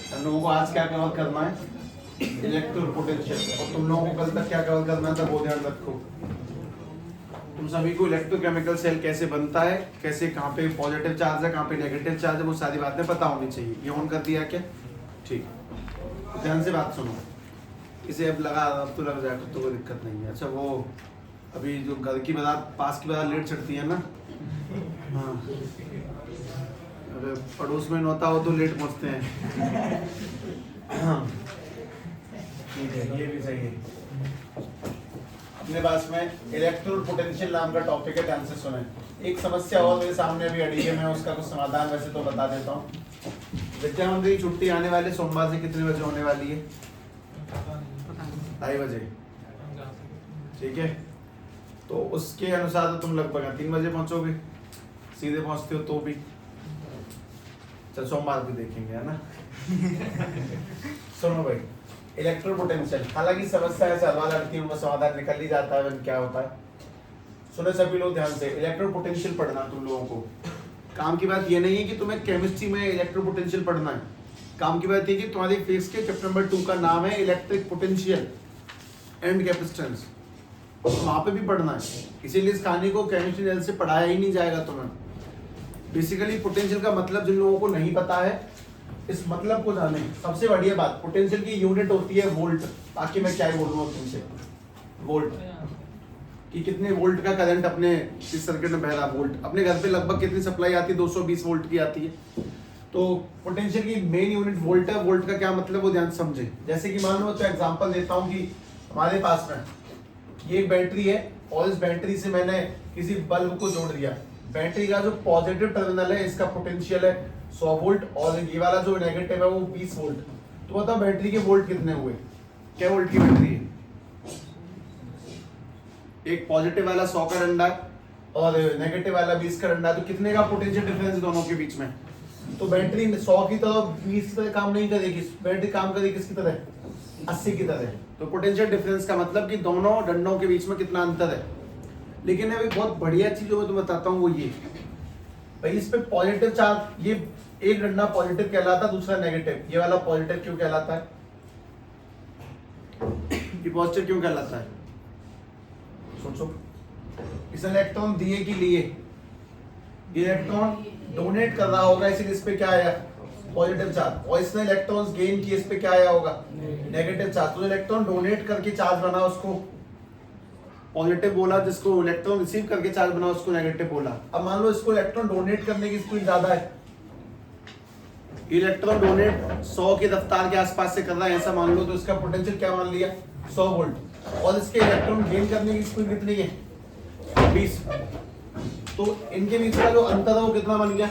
हम लोगों को आज क्या कवर करना है, इलेक्ट्रिक पोटेंशियल, और तुम लोगों को कल तक क्या कवर करना था वो ध्यान रखो। तुम सभी को इलेक्ट्रोकेमिकल सेल कैसे बनता है, कैसे कहाँ पे पॉजिटिव चार्ज है, कहाँ पे नेगेटिव चार्ज है, वो सारी बातें पता होनी चाहिए। ये ऑन कर दिया क्या? ठीक, तो ध्यान से बात सुनो। इसे अब लगा, अब तो लग जाएगा तो कोई दिक्कत नहीं है। अच्छा, वो अभी जो घर की बारात पास की बारात लेट चढ़ती है ना, हाँ, अरे पड़ोस में होता हो तो लेट पहुँचते हैं। ठीक है, ये भी सही है। अपने पास में इलेक्ट्रो पोटेंशियल नाम का टॉपिक है, ध्यान से सुने। एक समस्या और मेरे सामने अभी अड़ी है, मैं उसका कुछ समाधान वैसे तो बता देता हूँ। विद्या मंदिर की छुट्टी आने वाले सोमवार से कितने बजे होने वाली है? 2:30 बजे, ठीक है। तो उसके अनुसार तो तुम लगभग 3 बजे पहुंचोगे, सीधे पहुंचते हो तो भी। चल सोमवार भी देखेंगे, है ना। सुनो भाई, इलेक्ट्रो पोटेंशियल, हालांकि समस्या है सवाल लड़की उनका समाधान निकल ही जाता है, क्या होता है। सुनो सभी लोग ध्यान से, इलेक्ट्रो पोटेंशियल पढ़ना तुम लोगों को। काम की बात ये नहीं है कि तुम्हें केमिस्ट्री में इलेक्ट्रो पोटेंशियल पढ़ना है। काम की बात ये कि तुम्हारी फिजिक्स के चैप्टर नंबर 2 का नाम है इलेक्ट्रिक पोटेंशियल एंड कैपेसिटेंस, तो वहां पे भी पढ़ना है। इसीलिए इस कहानी को केमिस्ट्री एल से पढ़ाया ही नहीं जाएगा तुम्हें। बेसिकली पोटेंशियल का मतलब जिन लोगों को नहीं पता है, इस मतलब को जाने। सबसे बढ़िया बात, पोटेंशियल की यूनिट होती है वोल्ट। बाकी मैं क्या ही बोल रहा हूँ तुमसे, वोल्ट कि कितने वोल्ट का करंट अपने इस सर्किट में बह रहा। वोल्ट अपने घर पे लगभग कितनी सप्लाई आती है? 220 वोल्ट की आती है। तो पोटेंशियल की मेन यूनिट वोल्ट है। वोल्ट का क्या मतलब वो ध्यान समझे। जैसे कि मान लो, तो एग्जांपल देता हूँ कि हमारे पास में ये एक बैटरी है और इस बैटरी से मैंने किसी बल्ब को जोड़ दिया। बैटरी का जो पॉजिटिव टर्मिनल है इसका पोटेंशियल है 100 वोल्ट और ये वाला जो नेगेटिव है वो 20 वोल्ट। तो बताओ बैटरी के वोल्ट कितने हुए? क्या वोल्ट की बैटरी है? एक पॉजिटिव वाला 100 का डंडा है और नेगेटिव वाला 20 का डंडा है, तो कितने का पोटेंशियल डिफरेंस दोनों के बीच में? तो बैटरी 100 की तरह 20 की तरह काम नहीं करेगी, बैटरी काम करेगी किसकी तरह? 80 की तरह। तो पोटेंशियल डिफरेंस का मतलब कि दोनों डंडों के बीच में कितना अंतर है। लेकिन अभी बहुत बढ़िया चीज जो मैं तुम्हें बताता हूँ वो ये भाई, इस पे पॉजिटिव चार्ज, ये एक डंडा पॉजिटिव कहलाता है, दूसरा नेगेटिव। ये वाला पॉजिटिव क्यों कहलाता है? ये पॉजिटिव क्यों कहलाता है? सोचो, इस इलेक्ट्रॉन दिए कि लिए? इलेक्ट्रॉन डोनेट कर रहा होगा, इसलिए इस पे क्या आया? Positive charge. और इसने इलेक्ट्रॉन्स गेन किए, इस पे क्या आया होगा? Negative charge. तो इलेक्ट्रॉन डोनेट करके चार्ज बना उसको पॉजिटिव बोला, जिसको इलेक्ट्रॉन रिसीव करके चार्ज बना उसको नेगेटिव बोला। अब मान लो इसको इलेक्ट्रॉन डोनेट करने की स्पीड ज्यादा है, इलेक्ट्रॉन डोनेट 100 की रफ्तार के आसपास से कर रहा है ऐसा मान लो, तो इसका पोटेंशियल क्या मान लिया? 100 वोल्ट। और इसके इलेक्ट्रॉन गेन करने की स्पीड कितनी है? 20। तो इनके बीच का जो अंतर है वो कितना बन गया?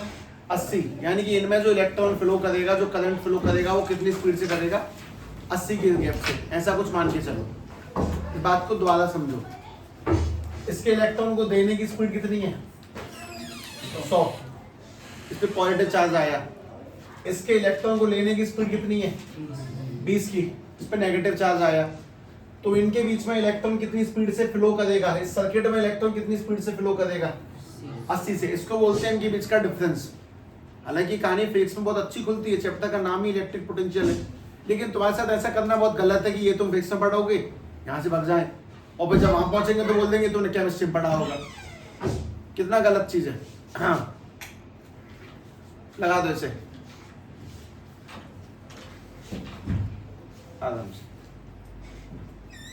80। यानी कि इनमें जो इलेक्ट्रॉन फ्लो करेगा, जो करंट फ्लो करेगा, वो कितनी स्पीड से करेगा? 80 की गैप से। ऐसा कुछ मान के चलो। इस बात को दोबारा समझो। इसके इलेक्ट्रॉन को देने की स्पीड कितनी है? 100। इस पे पॉजिटिव चार्ज आया। इसके इलेक्ट्रॉन को लेने की स्पीड कितनी है? 20 की। इस पे नेगेटिव चार्ज आया। तो इनके बीच में इलेक्ट्रॉन कितनी स्पीड से फ्लो करेगा? इस सर्किट में इलेक्ट्रॉन कितनी स्पीड से फ्लो करेगा? 80 से। इसको बोलते हैं इनके बीच का डिफरेंस। हालांकि कहानी फिजिक्स में बहुत अच्छी खुलती है, चैप्टर का नाम ही इलेक्ट्रिक पोटेंशियल है, लेकिन तुम्हारे साथ ऐसा करना बहुत गलत है कि ये तुम फिजिक्स में पढ़ोगे, यहाँ से भाग जाए और फिर जब वहां पहुंचेंगे तो बोल देंगे तूने केमिस्ट्री पढ़ा होगा। कितना गलत चीज है। हाँ, लगा दो इसे आराम से,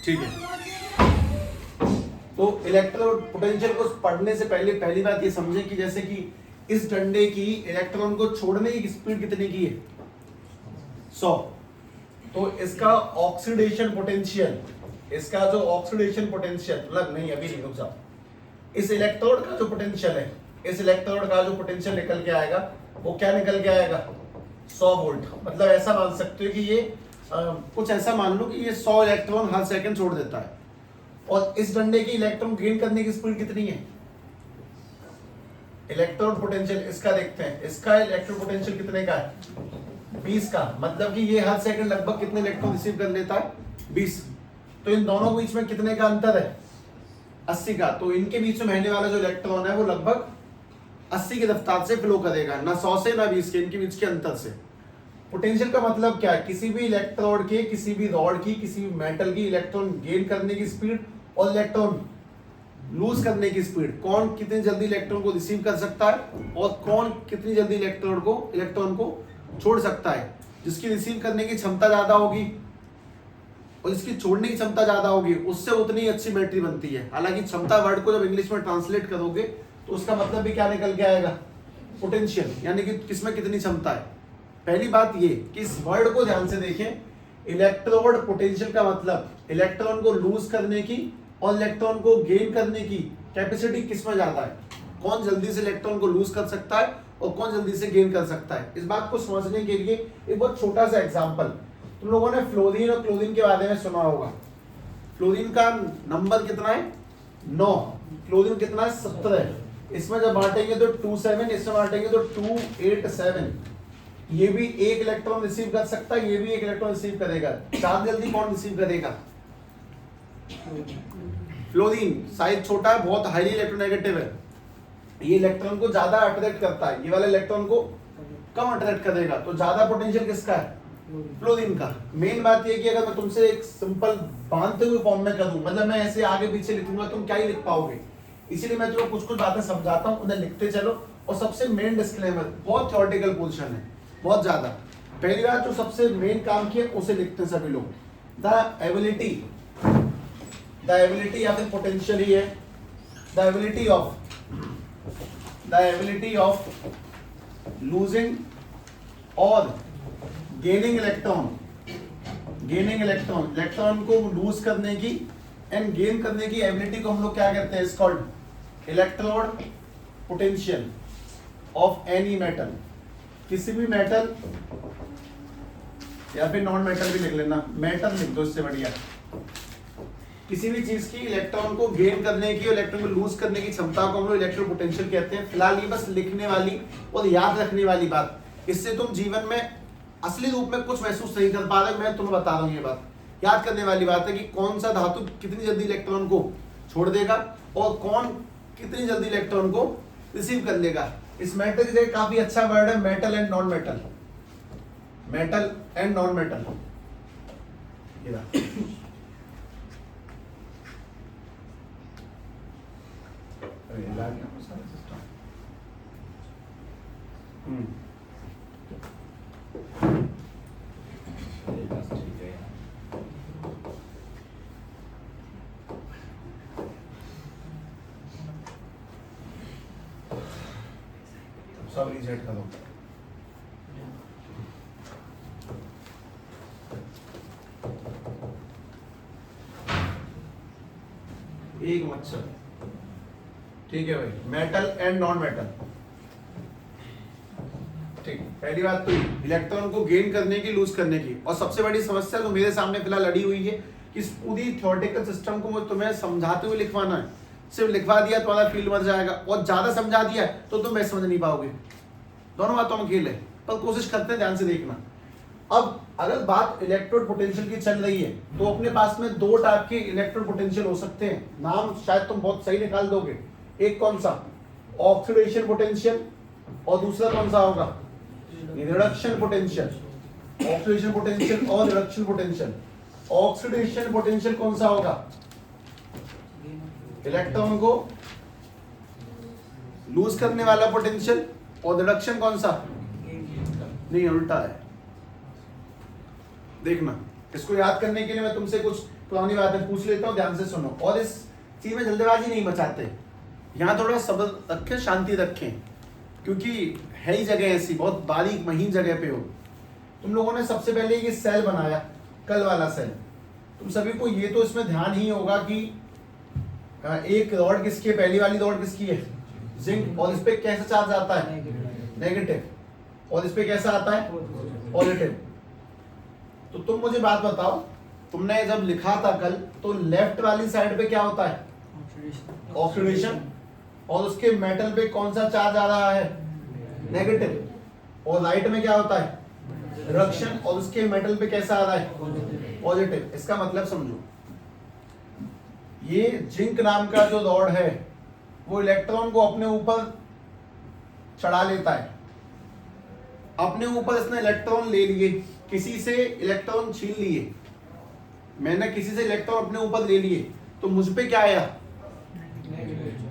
ठीक है। तो इलेक्ट्रो पोटेंशियल को पढ़ने से पहले पहली बात ये समझें कि जैसे कि इस डंडे की इलेक्ट्रॉन को छोड़ने की स्पीड कितने की है? 100। तो इसका ऑक्सीडेशन पोटेंशियल, इसका जो ऑक्सीडेशन पोटेंशियल, मतलब नहीं अभी नहीं, रुक जाओ। इस इलेक्ट्रोड का जो पोटेंशियल है, इस इलेक्ट्रोड का जो पोटेंशियल निकल के आएगा वो क्या निकल के आएगा? 100 वोल्ट। मतलब ऐसा मान सकते हो कि ये कुछ ऐसा मान लो कि ये 100 इलेक्ट्रॉन हर सेकंड छोड़ देता है। और इस डंडे की इलेक्ट्रॉन गेन करने की स्पीड कितनी है? इलेक्ट्रॉन पोटेंशियल इसका देखते हैं, इसका इलेक्ट्रॉन पोटेंशियल कितने का है? 20 का। मतलब कि ये हर सेकंड लगभग कितने इलेक्ट्रॉन रिसीव कर लेता है? 20। तो इन दोनों के बीच में कितने का अंतर है? 80 का। तो इनके बीच में बहने वाला जो इलेक्ट्रॉन है वो लगभग 80 की रफ्तार से फ्लो करेगा, ना 100 से ना 20 के, इनके बीच के अंतर से। पोटेंशियल का मतलब क्या है? किसी भी इलेक्ट्रोड के, किसी भी रॉड की, किसी भी मेटल की इलेक्ट्रॉन गेन करने की स्पीड और इलेक्ट्रॉन लूज करने की स्पीड, कौन कितनी जल्दी इलेक्ट्रॉन को रिसीव कर सकता है और कौन कितनी जल्दी इलेक्ट्रॉन को छोड़ सकता है। जिसकी रिसीव करने की क्षमता ज्यादा होगी और जिसकी छोड़ने की क्षमता ज्यादा होगी, उससे उतनी अच्छी बैटरी बनती है। हालांकि क्षमता वर्ड को जब इंग्लिश में ट्रांसलेट करोगे तो उसका मतलब भी क्या निकल के आएगा? पोटेंशियल, यानी कि किसमें कितनी क्षमता है। पहली बात ये कि इस वर्ड को ध्यान से देखें, इलेक्ट्रोड पोटेंशियल का मतलब इलेक्ट्रॉन को लूज करने की और इलेक्ट्रॉन को गेन करने की कैपेसिटी किसमें ज्यादा है, कौन जल्दी से इलेक्ट्रॉन को लूज कर सकता है और कौन जल्दी से गेन कर सकता है। इस बात को समझने के लिए एक बहुत छोटा सा एग्जांपल, तुम लोगों ने फ्लोरीन और क्लोरीन के बारे में सुना होगा। फ्लोरीन का नंबर कितना है? 9, क्लोरीन कितना है? 17। इसमें जब बांटेंगे तो 27, इसमें बांटेंगे तो 287। ये भी एक इलेक्ट्रॉन रिसीव कर सकता है, ये भी एक इलेक्ट्रॉन रिसीव करेगा। ज्यादा जल्दी कौन रिसीव करेगा? फ्लोरीन। साइज छोटा है, बहुत हाईली इलेक्ट्रोनेगेटिव है, ये इलेक्ट्रॉन को ज्यादा अट्रैक्ट करता है, ये वाला इलेक्ट्रॉन को कम अट्रैक्ट करेगा। तो ज्यादा पोटेंशियल किसका है? फ्लोरीन का। मेन बात ये कि अगर मैं तुमसे एक सिंपल बांधते हुए फॉर्म में करूं, मतलब मैं ऐसे आगे पीछे लिखूंगा, तुम क्या ही लिख पाओगे। इसीलिए मैं तुम्हें कुछ कुछ बातें समझाता हूं, उन्हें लिखते चलो। और सबसे मेन डिस्क्लेमर, बहुत थ्योरेटिकल पोजीशन है, बहुत ज्यादा। पहली बात जो सबसे मेन काम किया उसे लिखते हैं सभी लोग। द एबिलिटी या फिर पोटेंशियल ही है, द एबिलिटी ऑफ लूजिंग और गेनिंग इलेक्ट्रॉन को लूज करने की एंड गेन करने की एबिलिटी को हम लोग क्या कहते हैं? It's called electrode potential of any metal. किसी भी मेटल या फिर नॉन मेटल भी लिख लेना, मेटल लिख दो इससे बढ़िया। किसी भी चीज की इलेक्ट्रॉन को गेन करने की और इलेक्ट्रॉन को लूज करने की क्षमता को हम लोग इलेक्ट्रो पोटेंशियल कहते हैं। फिलहाल ये बस लिखने वाली और याद रखने वाली बात, इससे तुम जीवन में असली रूप में कुछ महसूस नहीं कर पा रहे, मैं तुम्हें बता रहा हूँ। ये बात याद करने वाली बात है कि कौन सा धातु कितनी जल्दी इलेक्ट्रॉन को छोड़ देगा और कौन कितनी जल्दी इलेक्ट्रॉन को रिसीव कर लेगा। इस मेटल के लिए काफी अच्छा वर्ड है, metal and non metal. Metal and non metal, सब रीसेट करो। एक मच्छर, ठीक है भाई। मेटल एंड नॉन मेटल, ठीक। पहली बात तो इलेक्ट्रॉन को गेन करने की, लूज करने की। और सबसे बड़ी समस्या जो मेरे सामने फिलहाल अड़ी हुई है कि इस पूरी थ्योरेटिकल सिस्टम को तुम्हें समझाते हुए लिखवाना है। सिर्फ लिखवा दिया तुम्हारा फील्ड मर जाएगा, और ज्यादा समझा दिया तो तुम मैं समझ नहीं पाओगे। दोनों बातों में खेल है, पर कोशिश करते हैं, ध्यान से देखना। अब अगर बात इलेक्ट्रोड पोटेंशियल की चल रही है तो अपने पास में दो टाइप के इलेक्ट्रोड पोटेंशियल हो सकते हैं। नाम शायद तुम बहुत सही निकाल दोगे। एक कौन सा? ऑक्सीडेशन पोटेंशियल, और दूसरा कौन सा होगा? Reduction potential. ऑक्सीडेशन पोटेंशियल और रिडक्शन पोटेंशियल। ऑक्सीडेशन पोटेंशियल कौन सा होगा? इलेक्ट्रॉन को लूज करने वाला पोटेंशियल। और रिडक्शन कौन सा? नहीं, उल्टा है। देखना, इसको याद करने के लिए मैं तुमसे कुछ पुरानी बातें पूछ लेता हूं, ध्यान से सुनो। और इस चीज में जल्दबाजी नहीं मचाते, यहाँ थोड़ा सब्र रखें, शांति रखें, क्योंकि है ही जगह ऐसी, बहुत बारीक महीन जगह पे हो। तुम लोगों ने सबसे पहले ये सेल बनाया, कल वाला सेल। तुम सभी को ये तो इसमें ध्यान ही होगा कि एक रॉड किसकी है? पहली वाली रॉड किसकी है? जिंक। और इस पे कैसा चार्ज आता है? नेगेटिव। और इस पे कैसा आता है? पॉजिटिव। तो तुम मुझे बात बताओ, तुमने जब लिखा था कल, तो लेफ्ट वाली साइड पे क्या होता है? ऑक्सीडेशन। और उसके मेटल पे कौन सा चार्ज आ रहा है? नेगेटिव। और राइट में क्या होता है? रिडक्शन। और उसके मेटल पे कैसा आ रहा है? पॉजिटिव। इसका मतलब समझो, ये जिंक नाम का जो रॉड है वो इलेक्ट्रॉन को अपने ऊपर चढ़ा लेता है, अपने ऊपर इसने इलेक्ट्रॉन ले लिए, किसी से इलेक्ट्रॉन छीन लिए, मैंने किसी से इलेक्ट्रॉन अपने ऊपर ले लिए, तो मुझ पे क्या आया,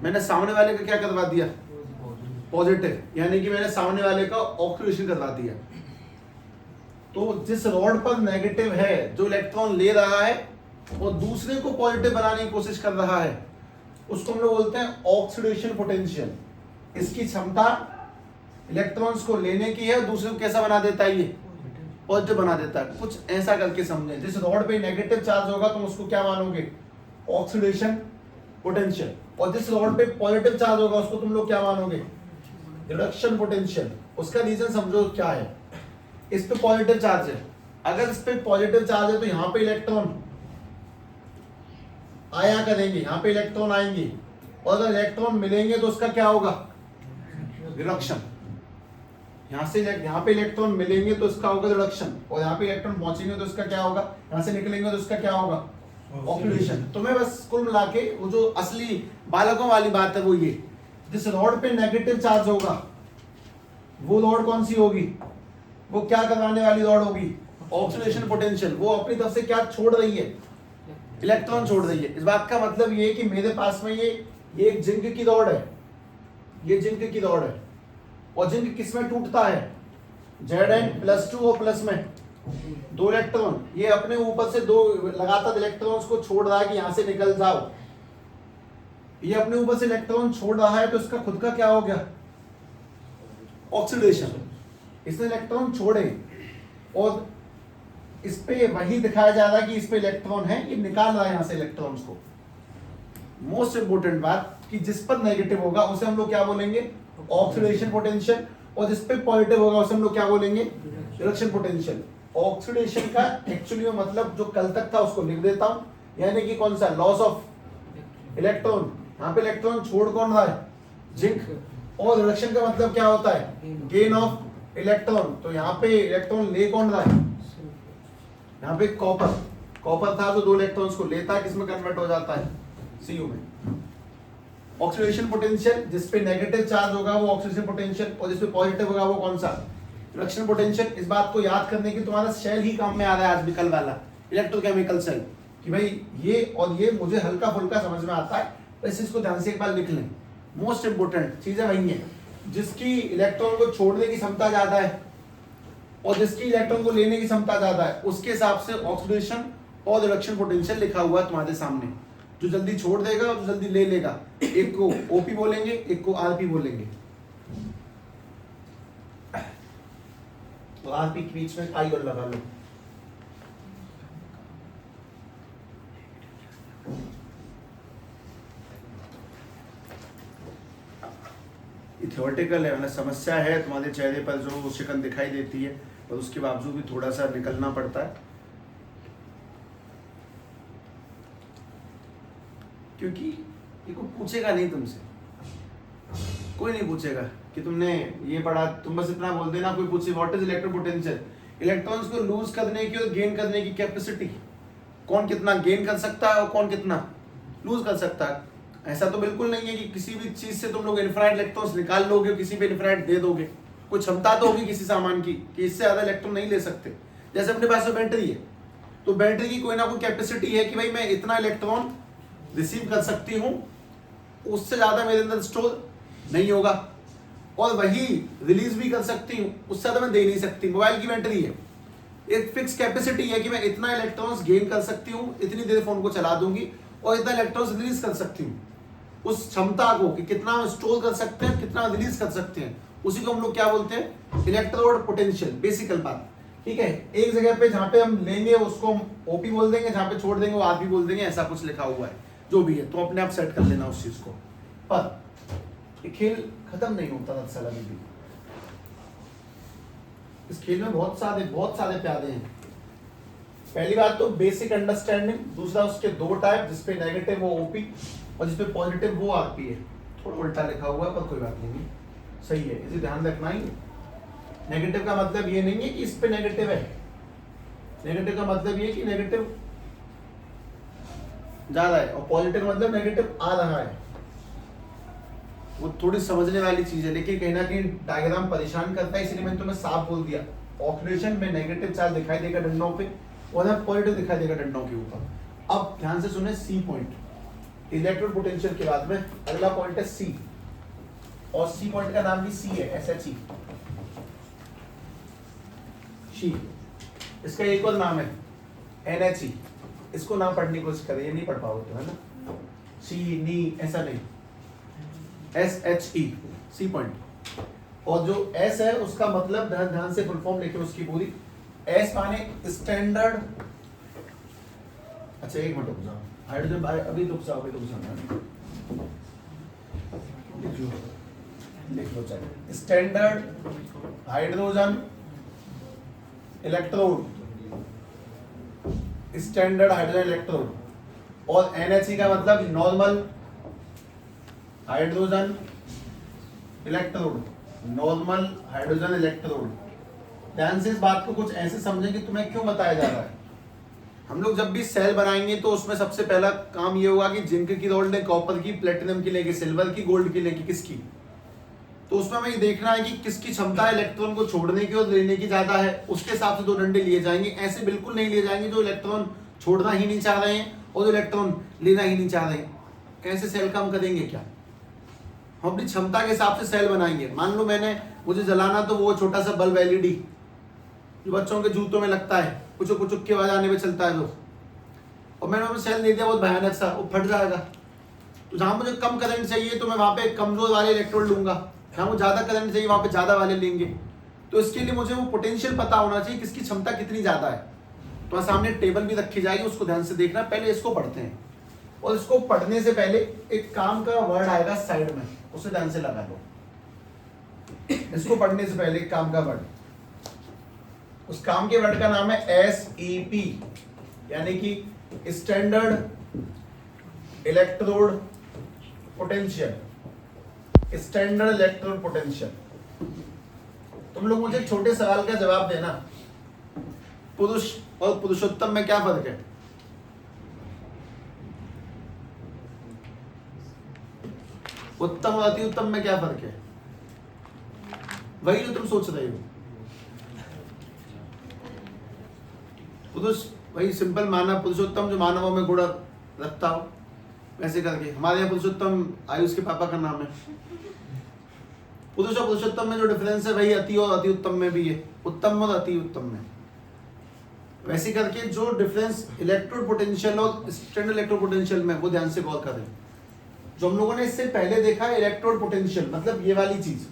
मैंने सामने वाले का क्या करवा दिया, पॉजिटिव, यानी कि मैंने सामने वाले का ऑक्सीडेशन करवा दिया। तो जिस रॉड पर नेगेटिव है, जो इलेक्ट्रॉन ले रहा है और दूसरे को पॉजिटिव बनाने की कोशिश कर रहा है, उसको हम लोग बोलते हैं ऑक्सीडेशन पोटेंशियल। इसकी क्षमता इलेक्ट्रॉन्स को लेने की है और दूसरे को कैसा बना देता है, ये पॉजिटिव बना देता है। कुछ ऐसा करके समझे, जिस रॉड पे नेगेटिव चार्ज होगा तुम उसको क्या मानोगे, ऑक्सीडेशन पोटेंशियल, और जिस रॉड पे पॉजिटिव चार्ज होगा उसको तुम लोग क्या मानोगे, रिडक्शन पोटेंशियल। उसका रीजन समझो क्या है, इस पे पॉजिटिव चार्ज है, अगर इस पे पॉजिटिव चार्ज है तो यहाँ पे इलेक्ट्रॉन आया करेंगे, यहाँ पे इलेक्ट्रॉन आएंगे, और अगर इलेक्ट्रॉन मिलेंगे तो उसका क्या होगा, रिडक्शन। यहाँ पे इलेक्ट्रॉन मिलेंगे तो इसका होगा रिडक्शन, और यहाँ पे इलेक्ट्रॉन पहुंचेंगे तो इसका क्या होगा, यहाँ से निकलेंगे तो इसका क्या होगा, ऑक्सीडेशन। तो मैं बस कुल मिला के वो जो असली बालकों वाली बात है वो ये, जिस रॉड पे नेगेटिव चार्ज होगा वो रॉड कौन सी होगी, वो क्या करवाने वाली रॉड होगी, ऑक्सीडेशन पोटेंशियल। वो अपनी तरफ से क्या छोड़ रही है, इलेक्ट्रॉन छोड़ रही है। इस बात का मतलब ये है कि मेरे पास में ये एक जिंक की रॉड है, ये जिंक की रॉड है, और जिंक किस में टूटता है, Zn+2 और प्लस में 2 इलेक्ट्रॉन, ये अपने ऊपर से 2 लगातार इलेक्ट्रॉन्स को छोड़ रहा है कि यहां से निकल जाओ। ये अपने ऊपर से इलेक्ट्रॉन छोड़ रहा है तो इसका खुद का क्या हो गया, ऑक्सीडेशन। इसने इलेक्ट्रॉन छोड़े और इस पे वही दिखाया जा रहा है कि इस पे इलेक्ट्रॉन है, ये निकाल रहा है यहां से इलेक्ट्रॉन्स को। मोस्ट इंपोर्टेंट बात कि जिस पर नेगेटिव होगा उसे हम लोग क्या बोलेंगे, ऑक्सीडेशन पोटेंशियल, और जिस पे पॉजिटिव होगा उसे हम लोग क्या बोलेंगे, रिडक्शन पोटेंशियल। ऑक्सीडेशन का एक्चुअली में मतलब जो कल तक था उसको लिख देता हूं, यानी कि कौन सा, लॉस ऑफ इलेक्ट्रॉन। यहाँ पे इलेक्ट्रॉन छोड़ कौन रहा है, जिंक, और रिडक्शन का मतलब क्या होता है, गेन ऑफ इलेक्ट्रॉन। तो यहाँ पे इलेक्ट्रॉन ले कौन रहा है, यहाँ पे कॉपर था जो 2 इलेक्ट्रॉन्स को लेता है, किसमें कन्वर्ट हो जाता है, Cu में। ऑक्सीडेशन पोटेंशियल, जिस पे नेगेटिव चार्ज होगा वो ऑक्सीडेशन पोटेंशियल, और जिस पे पॉजिटिव होगा वो कौन सा, रिडक्शन पोटेंशियल। इस बात को याद करने की तुम्हारा सेल ही काम में आ रहा है आज भी, कल वाला इलेक्ट्रोकेमिकल सेल, कि भाई ये और ये मुझे हल्का फुल्का समझ में आता है, बस इसको ध्यान से एक बार लिख लें। मोस्ट इंपोर्टेंट चीजें वही है, जिसकी इलेक्ट्रॉन को छोड़ने की क्षमता ज्यादा है और जिसकी इलेक्ट्रॉन को लेने की क्षमता ज्यादा है, उसके हिसाब से ऑक्सीडेशन और रिडक्शन पोटेंशियल लिखा हुआ है तुम्हारे सामने। जो जल्दी छोड़ देगा और जो जल्दी ले लेगा, एक को ओपी बोलेंगे, एक को आरपी बोलेंगे। तो आरपी के बीच में आई और लगा लो। थ्योरेटिकल है, मतलब समस्या है, तुम्हारे चेहरे पर जो शिकन दिखाई देती है और उसके बावजूद भी थोड़ा सा निकलना पड़ता है, क्योंकि ये कोई पूछेगा नहीं तुमसे, कोई नहीं पूछेगा कि तुमने ये पढ़ा, तुम बस इतना बोल देना, कोई पूछे what is electro potential, electrons को लूज करने की और गेन करने की कैपेसिटी, कौन कितना गेन कर सकता है और कौन कितना लूज कर सकता है। ऐसा तो बिल्कुल नहीं है कि किसी भी चीज से तुम लोग इन्फ्रारेड इलेक्ट्रॉन्स निकाल लोगे, किसी पे इन्फ्रारेड दे दोगे। कोई क्षमता तो होगी किसी सामान की कि इससे ज्यादा इलेक्ट्रॉन नहीं ले सकते। जैसे अपने पास में बैटरी है, तो बैटरी की कोई ना कोई कैपेसिटी है कि भाई मैं इतना इलेक्ट्रॉन रिसीव कर सकती हूँ, उससे ज्यादा मेरे अंदर स्टोर नहीं होगा, और वही रिलीज भी कर सकती हूँ, उससे ज्यादा मैं दे नहीं सकती। मोबाइल की बैटरी है, एक फिक्स कैपेसिटी है कि मैं इतना इलेक्ट्रॉन्स गेन कर सकती हूँ, इतनी देर फोन को चला दूंगी, और इतना इलेक्ट्रॉन्स रिलीज कर सकती हूँ। उस क्षमता को कि कितना स्टोर कर सकते हैं, कितना रिलीज कर सकते हैं, उसी को हम लोग क्या बोलते हैं, इलेक्ट्रोड पोटेंशियल। बेसिकल बात, ठीक है। एक जगह पे जहाँ पे हम लेंगे उसको हम ओपी बोल देंगे, जहाँ पे छोड़ देंगे वो आरपी बोल देंगे, ऐसा कुछ लिखा हुआ है, जो भी है तो अपने आप सेट कर लेना उस चीज को। पर ये खेल खत्म नहीं होता दरअसल अभी भी। इस खेल में बहुत सारे प्यादे हैं। पहली बात तो बेसिक अंडरस्टैंडिंग, दूसरा उसके 2 टाइप, जिसपे नेगेटिव वो ओपी और जिसपे पॉजिटिव वो आरपी है। थोड़ा उल्टा लिखा हुआ है पर कोई बात नहीं, सही है, इसे ध्यान रखना ही। नेगेटिव का मतलब ये नहीं है कि इस पे नेगेटिव है, नेगेटिव का मतलब ये कि नेगेटिव जा रहा है, और पॉजिटिव मतलब नेगेटिव आ रहा है। वो थोड़ी समझने वाली चीज है, लेकिन कहीं ना कहीं डायग्राम परेशान करता है, इसलिए मैंने तुम्हें साफ बोल दिया। ऑक्सीडेशन में नेगेटिव चार्ज दिखाई देगा डंडों पे और पॉजिटिव दिखाई देगा डंडों के ऊपर। अब ध्यान से सुने सी पॉइंट, इलेक्ट्रोड पोटेंशियल के बाद में अगला पॉइंट है सी, और सी पॉइंट का नाम भी सी है, SHE शी। इसका एक और नाम है NHE। इसको नाम पढ़ने की कोशिश करें, ये नहीं पढ़ पाओगे तुम, है ना। सी नी ऐसा नहीं, SHE सी पॉइंट। और जो S है उसका मतलब ध्यान से फुल फॉर्म लिखे उसकी पूरी। S माने स्टैंडर्ड, अच्छा एक मिनट रुक जाओ, हाइड्रोजन अभी रुक जाओ, लिख लो चाहिए, standard hydrogen electrode, standard hydrogen electrode. और NHE का मतलब normal hydrogen electrode, normal hydrogen electrode. ध्यान से इस बात को कुछ ऐसे समझें कि तुम्हें क्यों बताया जा रहा है। हम लोग जब भी सेल बनाएंगे तो उसमें सबसे पहला काम ये होगा कि जिंक की रोल लें, कॉपर की, प्लेटिनम की लेंगे, सिल्वर की, गोल्ड की लेंगे, किसकी। तो उसमें हमें ये देखना है कि किसकी क्षमता है इलेक्ट्रॉन को छोड़ने की और लेने की ज्यादा है, उसके हिसाब से दो डंडे लिए जाएंगे। ऐसे बिल्कुल नहीं लिए जाएंगे जो इलेक्ट्रॉन छोड़ना ही नहीं चाह रहे हैं और जो इलेक्ट्रॉन लेना ही नहीं चाह रहे हैं। कैसे सेल काम करेंगे क्या, हम अपनी क्षमता के हिसाब से सेल बनाएंगे। मान लो मुझे जलाना तो वो छोटा सा बल्ब LED जो बच्चों के जूतों में लगता है, कुछ कुछ की आवाज आने में चलता है जो, और मैंने उसमें सेल दे दिया बहुत भयानक सा, वो फट जाएगा। तो जहां मुझे कम करंट चाहिए तो मैं वहां पे कमजोर वाले इलेक्ट्रोड लूंगा, जहां मुझे ज्यादा करंट चाहिए वहां पे ज्यादा वाले लेंगे। तो इसके लिए मुझे वो पोटेंशियल पता होना चाहिए किसकी क्षमता कितनी ज्यादा है। तो सामने टेबल भी रखी जाएगी, उसको ध्यान से देखना। पहले इसको पढ़ते हैं, और इसको पढ़ने से पहले एक काम का वर्ड आएगा साइड में, उसे ध्यान से लगा लो। इसको पढ़ने से पहले एक काम का वर्ड, उस काम के वर्ड का नाम है SEP, यानी कि standard electrode potential, standard electrode potential. तुम लोग मुझे एक छोटे सवाल का जवाब देना, पुरुष और पुरुषोत्तम में क्या फर्क है। उत्तम और अति उत्तम में क्या फर्क है, वही जो तुम सोच रहे हो। पुरुष वही सिंपल मानव, पुरुषोत्तम जो मानवों में गुण रखता हो, वैसे करके हमारे यहाँ पुरुषोत्तम आयुष के पापा का नाम है। पुरुष और पुरुषोत्तम में जो डिफरेंस है वही अति और अति उत्तम में भी है, उत्तम और अति उत्तम में। वैसे करके जो डिफरेंस इलेक्ट्रोड पोटेंशियल और स्टैंडर्ड इलेक्ट्रोड पोटेंशियल में, वो ध्यान से गौर करें। जो हम लोगों ने इससे पहले देखा है इलेक्ट्रोड पोटेंशियल, मतलब ये वाली चीज,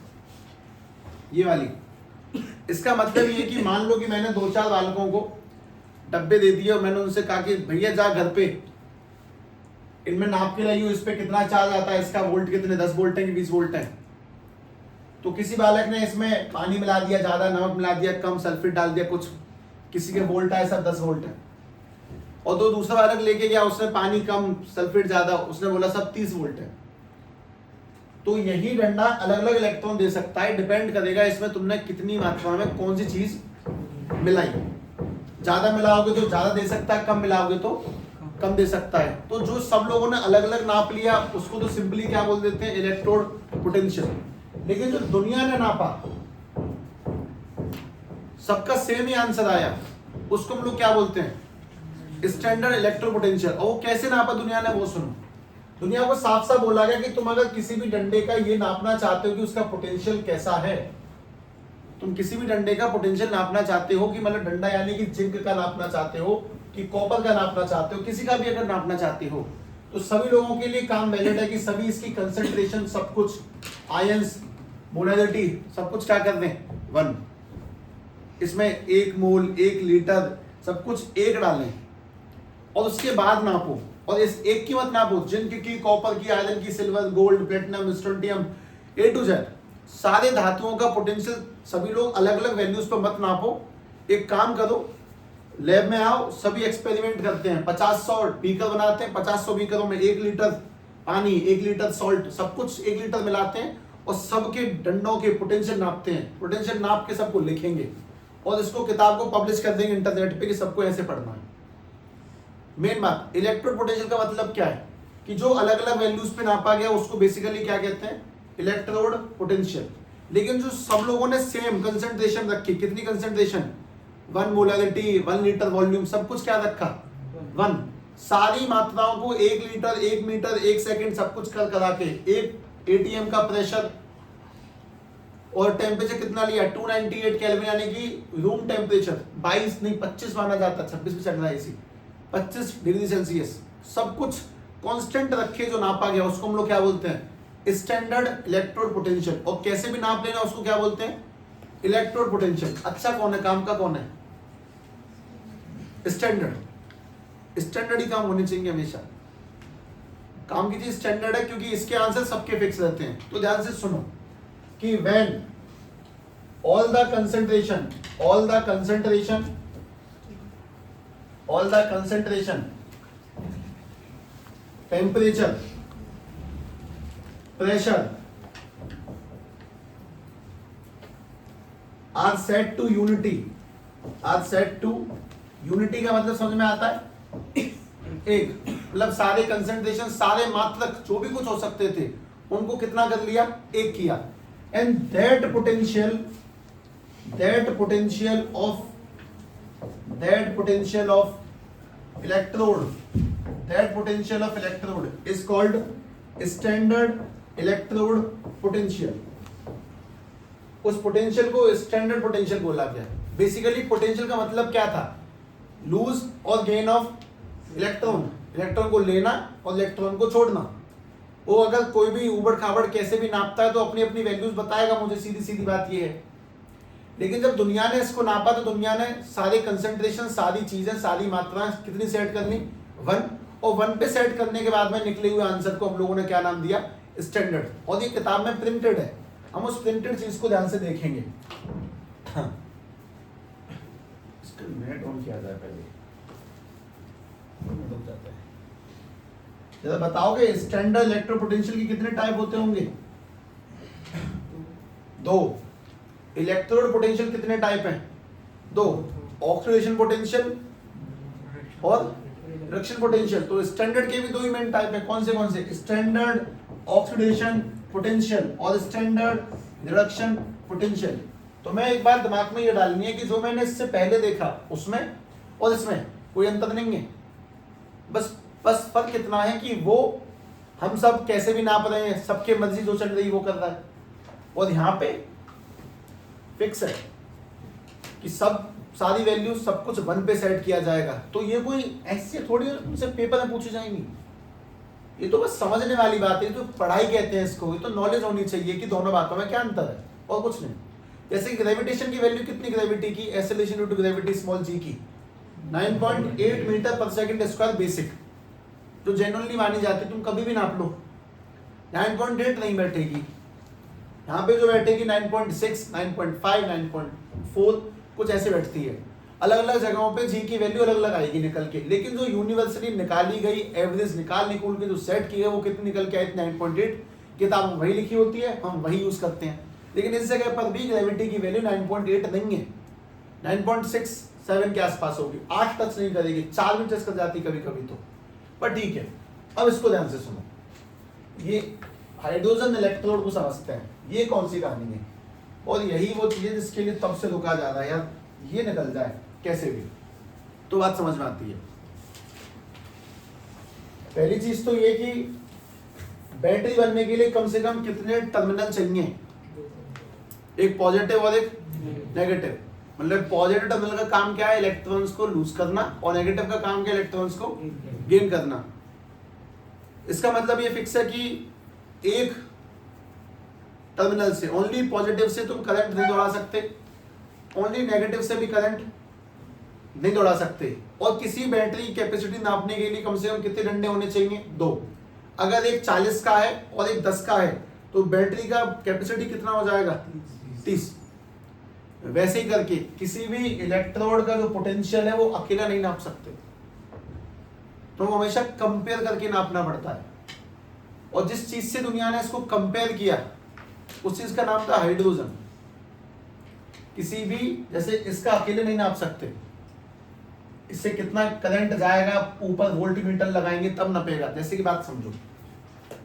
ये वाली। इसका मतलब ये कि मान लो कि मैंने 2-4 बालकों को डब्बे दे दिए और मैंने उनसे कहा कि भैया जा घर पे इनमें नाप के लाई हो, इस पे कितना चार्ज आता है, इसका वोल्ट कितने, 10 वोल्ट है कि 20 वोल्ट है। तो किसी बालक ने इसमें पानी मिला दिया ज्यादा, नमक मिला दिया कम, सल्फेट डाल दिया कुछ, किसी के वोल्ट आए सब 10 वोल्ट है। और तो दूसरा बालक लेके गया, उसने पानी कम सल्फेट ज्यादा, उसने बोला सब 30 वोल्ट है। तो यही डंडा अलग अलग इलेक्ट्रॉन दे सकता है, डिपेंड करेगा इसमें तुमने कितनी मात्रा में कौन सी चीज मिलाई। ज्यादा मिलाओगे तो ज्यादा दे सकता है, कम मिलाओगे तो कम दे सकता है। तो जो सब लोगों ने अलग अलग नाप लिया उसको तो सिंपली क्या बोल देते हैं, इलेक्ट्रोड पोटेंशियल। लेकिन जो दुनिया ने नापा, सबका सेम ही आंसर आया, उसको हम लोग क्या बोलते हैं, स्टैंडर्ड इलेक्ट्रोड पोटेंशियल। और वो कैसे नापा दुनिया ने, वो सुनो। दुनिया को साफ साफ बोला गया कि तुम अगर किसी भी डंडे का ये नापना चाहते हो कि उसका पोटेंशियल कैसा है, तुम किसी भी डंडे का पोटेंशियल नापना चाहते हो कि मतलब डंडा यानी कि जिंक का नापना चाहते हो कि कॉपर का नापना चाहते हो, किसी का भी अगर नापना चाहते हो, तो सभी लोगों के लिए काम वैलिड है कि सभी इसकी कंसंट्रेशन, सब कुछ, आयंस, मोलैरिटी, सब कुछ क्या कर दें 1। इसमें 1 मोल, 1 लीटर, सब कुछ 1 डालें और उसके बाद नापो। और इस एक की मत नापो, जिंक की, कॉपर की, आयरन की, silver, gold, platinum, strontium, A to Z सारे धातुओं का पोटेंशियल सभी लोग अलग अलग वैल्यूज पर मत नापो। एक काम करो, लैब में आओ, सभी एक्सपेरिमेंट करते हैं, 50-100 बीकर बनाते हैं, 50-100 बीकरों में 1 लीटर पानी, 1 लीटर सॉल्ट, सब कुछ 1 लीटर मिलाते हैं और सबके डंडों के पोटेंशियल नापते हैं। पोटेंशियल नाप के सबको लिखेंगे और इसको किताब को पब्लिश कर देंगे इंटरनेट पे कि सबको ऐसे पढ़ना है। मेन बात, इलेक्ट्रोड पोटेंशियल का मतलब क्या है कि जो अलग अलग वैल्यूज पे नापा गया उसको बेसिकली क्या कहते हैं, इलेक्ट्रोड पोटेंशियल। लेकिन जो सब लोगों ने सेम कंसंट्रेशन रखी, कितनी कंसंट्रेशन, 1 मोलैरिटी 1 लीटर वॉल्यूम, सब कुछ क्या रखा 1, सारी मात्राओं को 1 लीटर 1 मीटर 1 सेकंड सब कुछ कर करा के, एक एटीएम का प्रेशर और टेम्परेचर कितना लिया 298 केल्विन, यानी कि रूम टेम्परेचर 22 नहीं 25 माना जाता, 26 भी चल रहा है इसी 25 डिग्री सेल्सियस, सब कुछ कांस्टेंट रखे जो नापा गया उसको हम लोग क्या बोलते हैं स्टैंडर्ड इलेक्ट्रोड पोटेंशियल। और कैसे भी नाप लेना उसको क्या बोलते हैं इलेक्ट्रोड पोटेंशियल। अच्छा कौन है, काम का कौन है स्टैंडर्ड। स्टैंडर्ड ही काम होने चाहिए हमेशा, काम की चीज स्टैंडर्ड है क्योंकि इसके आंसर सबके फिक्स रहते हैं। तो ध्यान से सुनो कि when all the concentration temperature pressure are set to unity का मतलब समझ में आता है एक, मतलब सारे कंसंट्रेशन सारे मात्रक जो भी कुछ हो सकते थे उनको कितना कर लिया एक किया। And that potential of electrode is called standard electrode potential। उस पोटेंशियल को स्टैंडर्ड पोटेंशियल बोला गया। बेसिकली पोटेंशियल का मतलब क्या था, लूज और गेन ऑफ इलेक्ट्रॉन, इलेक्ट्रॉन को लेना और इलेक्ट्रॉन को छोड़ना। वो अगर कोई भी उबड़ खाबड़ कैसे भी नापता है तो अपनी अपनी वैल्यूज बताएगा मुझे, सीधी सीधी बात ये है। लेकिन जब दुनिया ने इसको नापा तो दुनिया ने सारे कंसंट्रेशन सारी चीजें सारी मात्राएं कितनी सेट करनी 1, और 1 पे सेट करने के बाद में निकले हुए आंसर को हम लोगों ने क्या नाम दिया स्टैंडर्ड। और ये किताब में प्रिंटेड है, हम उस प्रिंटेड चीज को ध्यान से देखेंगे। हाँ। इसका नेट ऑन किया जाए पहले, रुक जाता है। जरा बताओगे स्टैंडर्ड इलेक्ट्रोड पोटेंशियल के कितने टाइप होते होंगे 2। इलेक्ट्रोड पोटेंशियल कितने टाइप हैं 2, ऑक्सीडेशन पोटेंशियल और रिडक्शन पोटेंशियल। तो स्टैंडर्ड के भी 2 ही मेन टाइप है, कौन से स्टैंडर्ड ऑक्सीडेशन पोटेंशियल और स्टैंडर्ड रिडक्शन पोटेंशियल। तो मैं एक बात दिमाग में ये डालनी है कि जो मैंने इससे पहले देखा उसमें और इसमें कोई अंतर नहीं है, बस फर्क कितना है कि वो हम सब कैसे भी नाप रहे हैं, सबके मर्जी जो चल रही वो कर रहा है, और यहाँ पे फिक्स है कि सब सारी वैल्यू सब कुछ 1 पे सेट किया जाएगा। तो ये कोई ऐसे थोड़ी उनसे पेपर में पूछी जाएंगी, ये तो बस समझने वाली बात है, तो पढ़ाई कहते हैं इसको। ये तो नॉलेज होनी चाहिए कि दोनों बातों में क्या अंतर है और कुछ नहीं। जैसे ग्रेविटेशन की वैल्यू कितनी, ग्रेविटी की acceleration due to gravity small g की 9.8 metre per second square basic, जो जनरली मानी जाती है। तुम कभी भी नाप लो 9.8 नहीं बैठेगी, यहाँ पे जो बैठेगी 9.6 9.5 9.4 कुछ ऐसे बैठती है। अलग अलग जगहों पे जी की वैल्यू अलग अलग आएगी निकल के, लेकिन जो यूनिवर्सली निकाली गई एवरेज निकाल के जो सेट की है वो कितनी निकल के आई 9.8। किताब में वही लिखी होती है, हम वही यूज करते हैं। लेकिन इस जगह पर भी ग्रेविटी की वैल्यू 9.8 नहीं है, 9.67 के आसपास होगी, 8 टच नहीं करेगी, 4 भी टच कर जाती कभी कभी तो, पर ठीक है। अब इसको ध्यान से सुनो, ये हाइड्रोजन इलेक्ट्रोड को समझते हैं, ये कौन सी कहानी है, और यही वो चीज है जिसके लिए तब से रुका जा रहा है यार, ये निकल जाए कैसे भी तो बात समझ में आती है। पहली चीज तो ये कि बैटरी बनने के लिए कम से कम कितने टर्मिनल चाहिए, एक पॉजिटिव और एक नेगेटिव। मतलब पॉजिटिव टर्मिनल का काम क्या है, इलेक्ट्रॉन्स को लूज करना, और नेगेटिव का काम क्या है, इलेक्ट्रॉन्स को गेन करना। इसका मतलब ये फिक्स है कि एक टर्मिनल से ओनली पॉजिटिव से तुम करंट नहीं दौड़ा सकते, ओनली नेगेटिव से भी करंट नहीं दौड़ा सकते। और किसी बैटरी की कैपेसिटी नापने के लिए कम से कम कितने डंडे होने चाहिए, 2। अगर एक 40 का है और एक 10 का है तो बैटरी का कैपेसिटी कितना हो जाएगा, 30। वैसे ही करके किसी भी इलेक्ट्रोड का जो पोटेंशियल है वो अकेला नहीं नाप सकते, तो हमेशा कंपेयर करके नापना पड़ता है। और जिस चीज से दुनिया ने इसको कंपेयर किया उस चीज का नाम था हाइड्रोजन। किसी भी, जैसे इसका अकेले नहीं नाप सकते, इससे कितना करंट जाएगा, ऊपर वोल्टमीटर लगाएंगे तब नपेगा। जैसे कि बात समझो,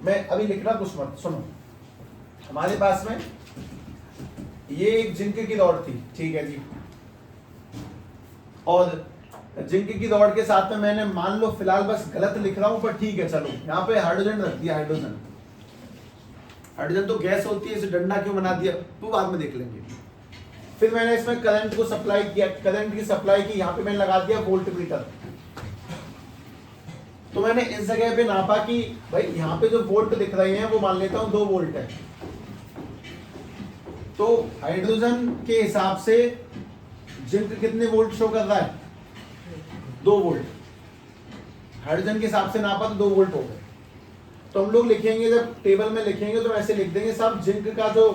मैं अभी लिख रहा कुछ मत सुनो, हमारे पास में ये एक जिंक की रॉड थी, ठीक है जी, और जिंक की रॉड के साथ में मैंने मान लो फिलहाल बस गलत लिख रहा हूं पर ठीक है चलो, यहाँ पे हाइड्रोजन रख दिया। हाइड्रोजन हाइड्रोजन तो गैस होती है, इसे डंडा क्यों बना दिया तो बाद में देख लेंगे। फिर मैंने इसमें करंट को सप्लाई किया, करंट की सप्लाई की, यहाँ पे मैंने लगा दिया वोल्ट मीटर। तो मैंने इस जगह पे नापा कि भाई यहाँ पे जो वोल्ट दिख रहे हैं वो मान लेता हूं 2 वोल्ट है। तो हाइड्रोजन के हिसाब से जिंक कितने वोल्ट शो कर रहा है? 2 वोल्ट। हाइड्रोजन के हिसाब से नापा तो 2 वोल्ट हो गए। तो हम लोग लिखेंगे, जब टेबल में लिखेंगे तो ऐसे लिख देंगे सब जिंक का जो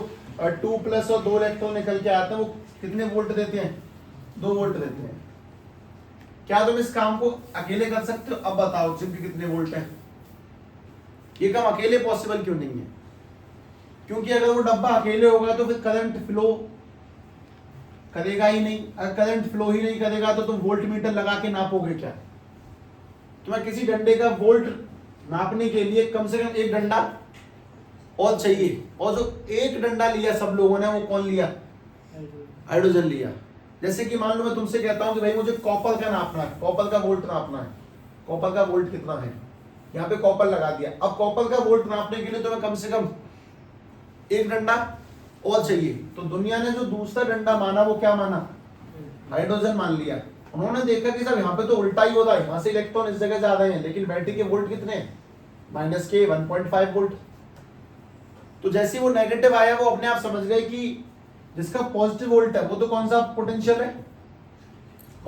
2 प्लस और 2 इलेक्ट्रॉन निकल के आते हैं वो कितने वोल्ट देते हैं? 2 वोल्ट देते हैं। क्या तुम इस काम को अकेले कर सकते हो? अब बताओ जिंक कितने वोल्ट है? ये काम अकेले पॉसिबल क्यों नहीं है? क्योंकि अगर वो डब्बा अकेले होगा तो फिर करंट फ्लो करेगा ही नहीं। अगर करंट फ्लो ही नहीं करेगा तो तुम वोल्ट मीटर लगा के नापोगे क्या? तुम्हें किसी डंडे का वोल्ट नापने के लिए कम से कम एक डंडा और चाहिए, और जो एक डंडा लिया सब लोगों ने वो कौन लिया? हाइड्रोजन लिया। जैसे कि मान लो मैं तुमसे कहता हूं कि भाई मुझे कॉपर का नापना है, कॉपर का वोल्ट नापना है। कॉपर का वोल्ट कितना है? यहाँ पे कॉपर लगा दिया। अब कॉपर का वोल्ट नापने के लिए तुम्हें कम से कम एक डंडा और चाहिए। तो दुनिया ने जो दूसरा डंडा माना वो क्या माना? हाइड्रोजन मान लिया। उन्होंने देखा कि सब यहाँ पे तो उल्टा ही हो रहा है, यहाँ से इलेक्ट्रॉन इस जगह जा रहे हैं लेकिन बैटरी के वोल्ट कितने? -के 1.5 वोल्ट। तो जैसे वो नेगेटिव आया वो अपने आप समझ गए कि जिसका पॉजिटिव वोल्ट है वो तो कौन सा पोटेंशियल है?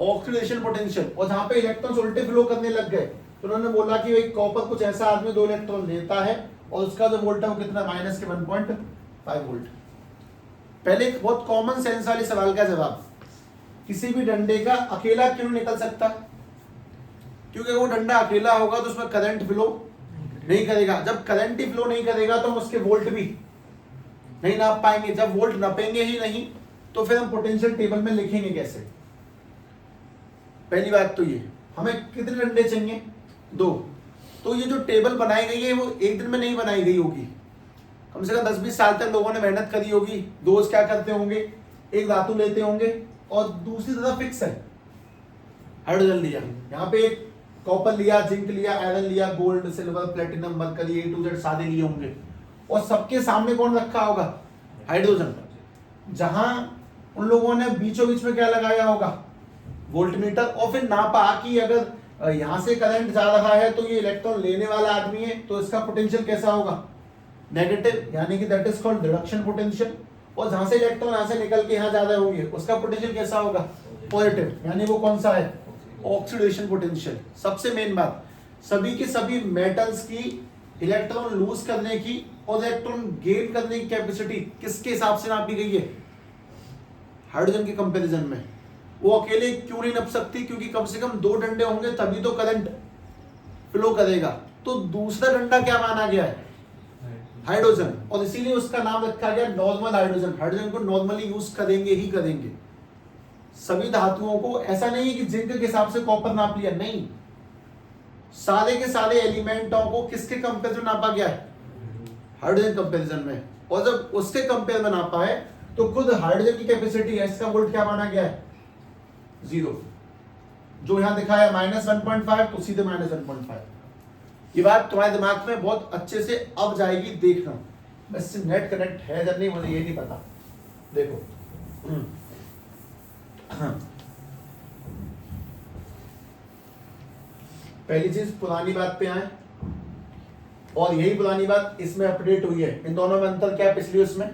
Oxidation potential. और जहां पे इलेक्ट्रॉन्स उल्टे फ्लो करने लग गए तो उन्होंने बोला कि भाई कॉपर कुछ ऐसा आदमी 2 इलेक्ट्रॉन लेता है और उसका जो वोल्ट है वो कितना? -के 1.5 वोल्ट। पहले एक बहुत कॉमन सेंस वाले सवाल का जवाब, किसी भी डंडे का अकेला क्यों निकल सकता? क्योंकि वो डंडा अकेला होगा तो उसमें करंट फ्लो नहीं करेगा। जब करंट ही फ्लो नहीं करेगा तो हम उसके वोल्ट भी नहीं नाप पाएंगे। जब वोल्ट नापेंगे ही नहीं तो फिर हम पोटेंशियल टेबल में लिखेंगे कैसे? पहली बात तो ये, हमें कितने डंडे चाहिए? 2। तो ये जो टेबल बनाई गई है वो एक दिन में नहीं बनाई गई होगी, कम से कम 10-20 साल तक लोगों ने मेहनत करी होगी। रोज क्या करते होंगे? एक धातु लेते होंगे और दूसरी तरफ फिक्स है हाइड्रोजन लिया, यहाँ पे एक कॉपर लिया, जिंक लिया, आयरन लिया, gold, silver, platinum, mercury, A to Z सादे लिए होंगे और सबके सामने कौन रखा होगा? हाइड्रोजन। जहां उन लोगों ने बीचों बीच में क्या लगाया होगा? वोल्टमीटर। और फिर नापा कि अगर यहां से करंट जा रहा है तो ये इलेक्ट्रॉन लेने वाला आदमी है तो इसका पोटेंशियल कैसा होगा? नेगेटिव, यानी कि that is called reduction potential. और जहां से इलेक्ट्रॉन यहां से निकल के यहां जा रहे होंगे उसका पोटेंशियल कैसा होगा? पॉजिटिव, यानी वो कौन सा है? Oxidation potential. सबसे मेन बात, सभी के सभी मेटल्स की इलेक्ट्रॉन लूज करने की और इलेक्ट्रॉन गेन करने की कैपेसिटी किसके हिसाब से नापी गई है? हाइड्रोजन के कंपैरिजन में। वो अकेले क्यों नहीं नप सकती? क्योंकि कम से कम 2 डंडे होंगे तभी तो करंट फ्लो करेगा। तो दूसरा डंडा क्या माना गया है? हाइड्रोजन। और इसीलिए उसका नाम रखा गया नॉर्मल हाइड्रोजन। हाइड्रोजन को नॉर्मली यूज करेंगे ही करेंगे। सभी धातुओं को, ऐसा नहीं है कि जिंक के हिसाब से कॉपर नाप लिया, नहीं, सारे के सारे एलिमेंटों को किसके कंपेरिजन नापा गया है? हाइड्रोजन कंपेरिजन में। और जब उसके कंपेयर में नापा है तो खुद हाइड्रोजन की कैपेसिटी है, इसका वोल्ट क्या माना गया है? 0। जो यहां दिखाया -1.5 तो सीधे -1.5। ये बात तुम्हारे दिमाग में बहुत अच्छे से अब जाएगी, देखना। इससे नेट कनेक्ट है या नहीं मुझे ये नहीं पता। देखो पहली चीज पुरानी बात पे आए, और यही पुरानी बात इसमें अपडेट हुई है। इन दोनों में अंतर क्या है? पिछली उसमें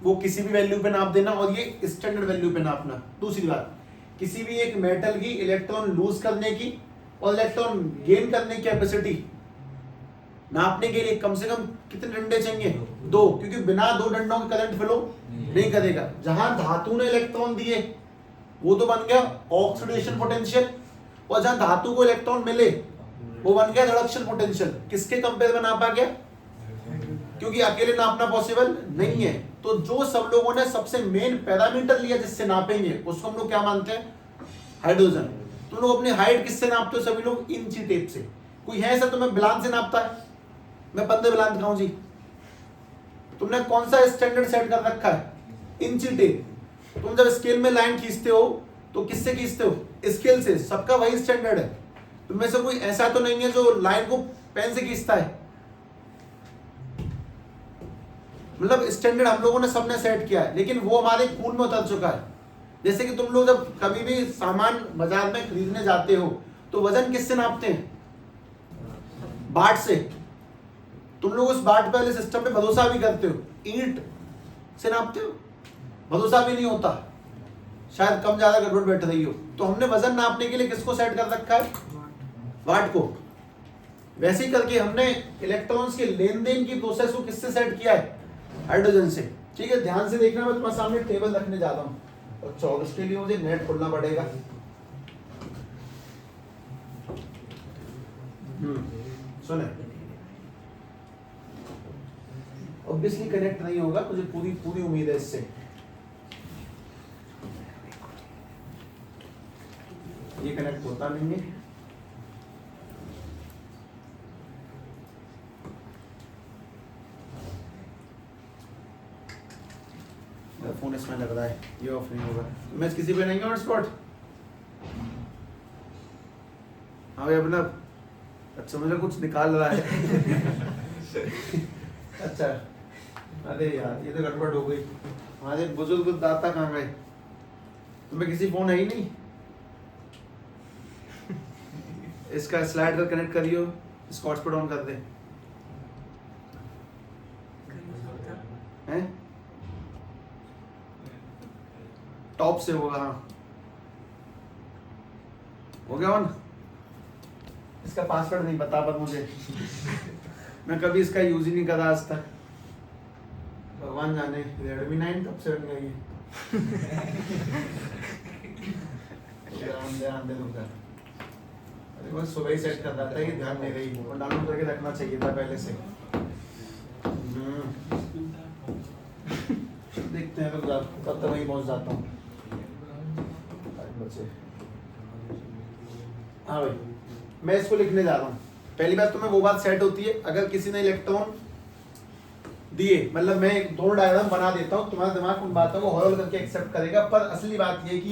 वो किसी भी वैल्यू पे नाप देना और ये स्टैंडर्ड वैल्यू पे नापना। दूसरी बात, किसी भी एक मेटल की इलेक्ट्रॉन लूज करने की और इलेक्ट्रॉन गेन करने की कैपेसिटी नापने के लिए कम से कम कितने डंडे चाहिए? 2, क्योंकि बिना 2 डंडों के करंट फ्लो नहीं करेगा। जहां धातु ने इलेक्ट्रॉन दिए वो तो बन गया ऑक्सीडेशन पोटेंशियल, और जहां धातु को इलेक्ट्रॉन मिले वो बन गया रिडक्शन पोटेंशियल। किसके कंपेयर में नापा गया? क्योंकि अकेले नापना पॉसिबल नहीं है। तो जो सब लोगों ने सबसे मेन पैरामीटर लिया जिससे नापेंगे उसको हम लोग क्या मानते हैं? हाइड्रोजन। तुम लोग अपनी हाइट किससे नापते हो? सभी लोग इंची टेप से। कोई है ऐसा तुम्हें बिलान से नापता है? मैं 15 बिलान दिखाऊं जी, तुमने कौन सा स्टैंडर्ड सेट कर रखा है? इंची टेप। तुम जब स्केल में लाइन खींचते हो तो किससे खींचते हो? स्केल से। सबका वही स्टैंडर्ड है। तुम में से कोई ऐसा तो नहीं है जो लाइन को पेन से खींचता है। मतलब स्टैंडर्ड हम लोगों ने सबने सेट किया है, लेकिन वो हमारे खून में उतर चुका है। जैसे कि तुम लोग जब कभी भी सामान बाजार में खरीदने जाते हो तो वजन किससे नापते हैं? बाट से। तुम लोग उस बाट वाले सिस्टम पे भरोसा भी करते हो? ईंट से नापते हो? भरोसा भी नहीं होता, शायद कम ज्यादा गड़बड़ बैठ रही हो। तो हमने वजन नापने के लिए किसको सेट कर रखा है? वाट को। वैसे ही करके हमने इलेक्ट्रॉन्स के लेन देन की प्रोसेस को किससे सेट किया है? हाइड्रोजन से। ठीक है, ध्यान से देखना, मैं तुम्हारे सामने टेबल रखने जा रहा हूँ और उसके लिए मुझे नेट खोलना पड़ेगा। सुने, ऑब्वियसली कनेक्ट नहीं होगा, मुझे पूरी पूरी उम्मीद है इससे। ये कनेक्ट होता नहीं है। फोन इसमें लग रहा है, ये ऑफ नहीं होगा। मैं किसी पे नहीं है हॉटस्पॉट? हाँ भाई अपना, अच्छा मुझे कुछ निकाल रहा है। अच्छा, अरे यार ये तो गड़बड़ हो गई। हमारे बुजुर्ग दाता कहाँ गए? तुम्हें किसी फोन है ही नहीं? इसका स्लाइडर कनेक्ट करियो, इसको हॉटस्पॉट ऑन कर दे। हैं? टॉप से होगा। हाँ हो गया ऑन। इसका पासवर्ड नहीं पता पर मुझे, मैं कभी इसका यूज ही नहीं करा आज तक। भगवान जाने Redmi 9 कब से बन गई है। ध्यान दे दूंगा। अरे बस सुबह ही सेट कर रहा था, ये ध्यान नहीं रही, और डाउनलोड करके रखना चाहिए था पहले से। देखते हैं तो कब तक वहीं पहुंच जाता हूँ। हाँ भाई, मैं इसको लिखने जा रहा हूँ। पहली बात तो मैं वो बात सेट होती है, अगर किसी ने इलेक्ट्रॉन दिए, मतलब मैं एक दो डायग्राम बना देता हूँ, तुम्हारा दिमाग उन बातों को हॉल करके एक्सेप्ट करेगा। पर असली बात ये कि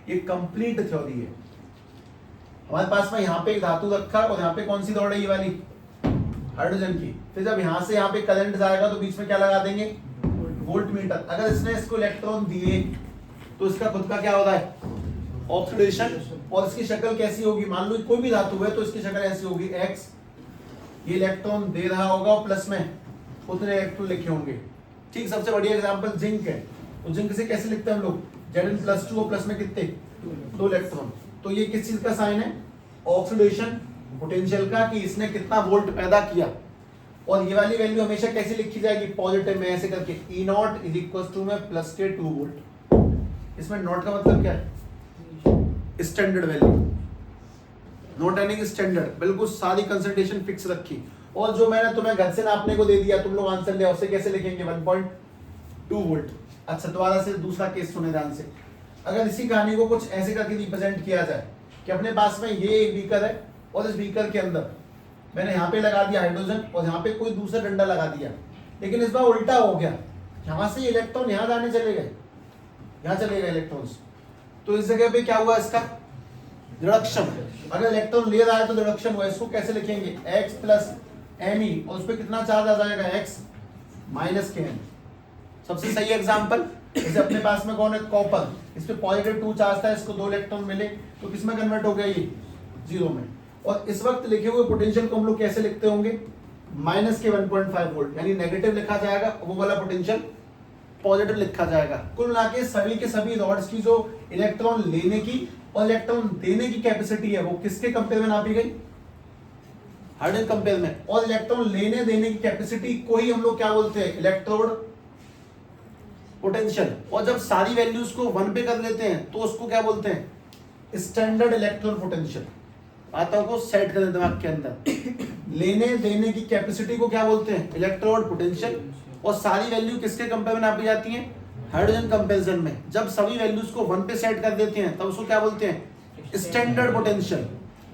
ये कंप्लीट थ्योरी है। हमारे पास में यहाँ पे एक धातु रखा और यहाँ पे कौन सी दौड़ है? ये वाली हाइड्रोजन की। फिर जब यहाँ से यहाँ पे करंट जाएगा तो बीच में क्या लगा देंगे? Volt meter. अगर इसने इसको इलेक्ट्रॉन दिए तो इसका खुद का क्या होता है? ऑक्सीडेशन। और इसकी शक्ल कैसी होगी? मान लो कोई भी धातु है तो इसकी शक्ल ऐसी होगी, एक्स। ये इलेक्ट्रॉन दे रहा होगा और प्लस में उतने इलेक्ट्रॉन लिखे होंगे। ठीक, सबसे बढ़िया एग्जांपल जिंक है। तो जिंक से कैसे लिखते हैं हम लोग? Zn+2 और प्लस में कितने? 2 इलेक्ट्रॉन। तो ये किस चीज का साइन है? ऑक्सीडेशन पोटेंशियल का, कि इसने कितना वोल्ट पैदा किया। और ये वाली वैल्यू हमेशा कैसे लिखी जाएगी? पॉजिटिव में, ऐसे करके E0 में प्लस के 2 वोल्ट। इसमें नॉट का मतलब क्या है? Standard value. नोट एनिंग स्टैंडर्ड, बिल्कुल सारी कंसंट्रेशन फिक्स रखी। और जो मैंने तुम्हें घर से नापने को दे दिया, तुम लोग आंसर ले, उससे कैसे लिखेंगे? 1.2 वोल्ट। अच्छा, दोबारा से दूसरा केस सुने ध्यान से। अगर इसी कहानी को कुछ ऐसे करके रिप्रेजेंट किया जाए कि अपने पास में ये एक बीकर है और इस बीकर के अंदर मैंने यहाँ पे लगा दिया हाइड्रोजन और यहाँ पे कोई दूसरा डंडा लगा दिया, लेकिन इस बार उल्टा हो गया। यहाँ से इलेक्ट्रॉन यहाँ जाने चले गए, यहाँ चले गए इलेक्ट्रॉन्स। तो इस जगह पे क्या हुआ? इसका रिडक्शन। अगर इलेक्ट्रॉन ले रहा है तो रिडक्शन हुआ। इसको कैसे लिखेंगे? x प्लस एम ई, और उस पर कितना चार्ज आ जाएगा? x माइनस के एम। सबसे सही एग्जांपल, जैसे अपने पास में कौन है? कॉपर। इस पे पॉजिटिव 2 चार्ज था, इसको 2 इलेक्ट्रॉन मिले तो किस में कन्वर्ट हो गया? ये 0 में। और इस वक्त लिखे हुए पोटेंशियल को हम लोग कैसे लिखते होंगे? माइनस के 1.5 वोल्ट, यानी नेगेटिव लिखा जाएगा, वो वाला पोटेंशियल पॉजिटिव लिखा जाएगा। कुल मिला के सभी रॉड्स की जो इलेक्ट्रॉन लेने की और इलेक्ट्रॉन देने की कैपेसिटी है वो किसके कंपेयर में नापी गई? हाइड्रोजन कंपेयर में। और इलेक्ट्रॉन लेने देने की कैपेसिटी को ही हम लोग क्या बोलते हैं? Electrode potential. और जब सारी वैल्यूज को 1 पे कर लेते हैं तो उसको क्या बोलते हैं? Standard electron potential. बातों को सेट कर दिमाग के अंदर। लेने देने की कैपेसिटी को क्या बोलते हैं? Electrode potential. और सारी वैल्यू किसके कंपेयर में नापी जाती है? हाइड्रोजन कंपैरिजन में। जब सभी वैल्यूज को 1 पे सेट कर देते हैं तब उसको क्या बोलते हैं? Standard potential,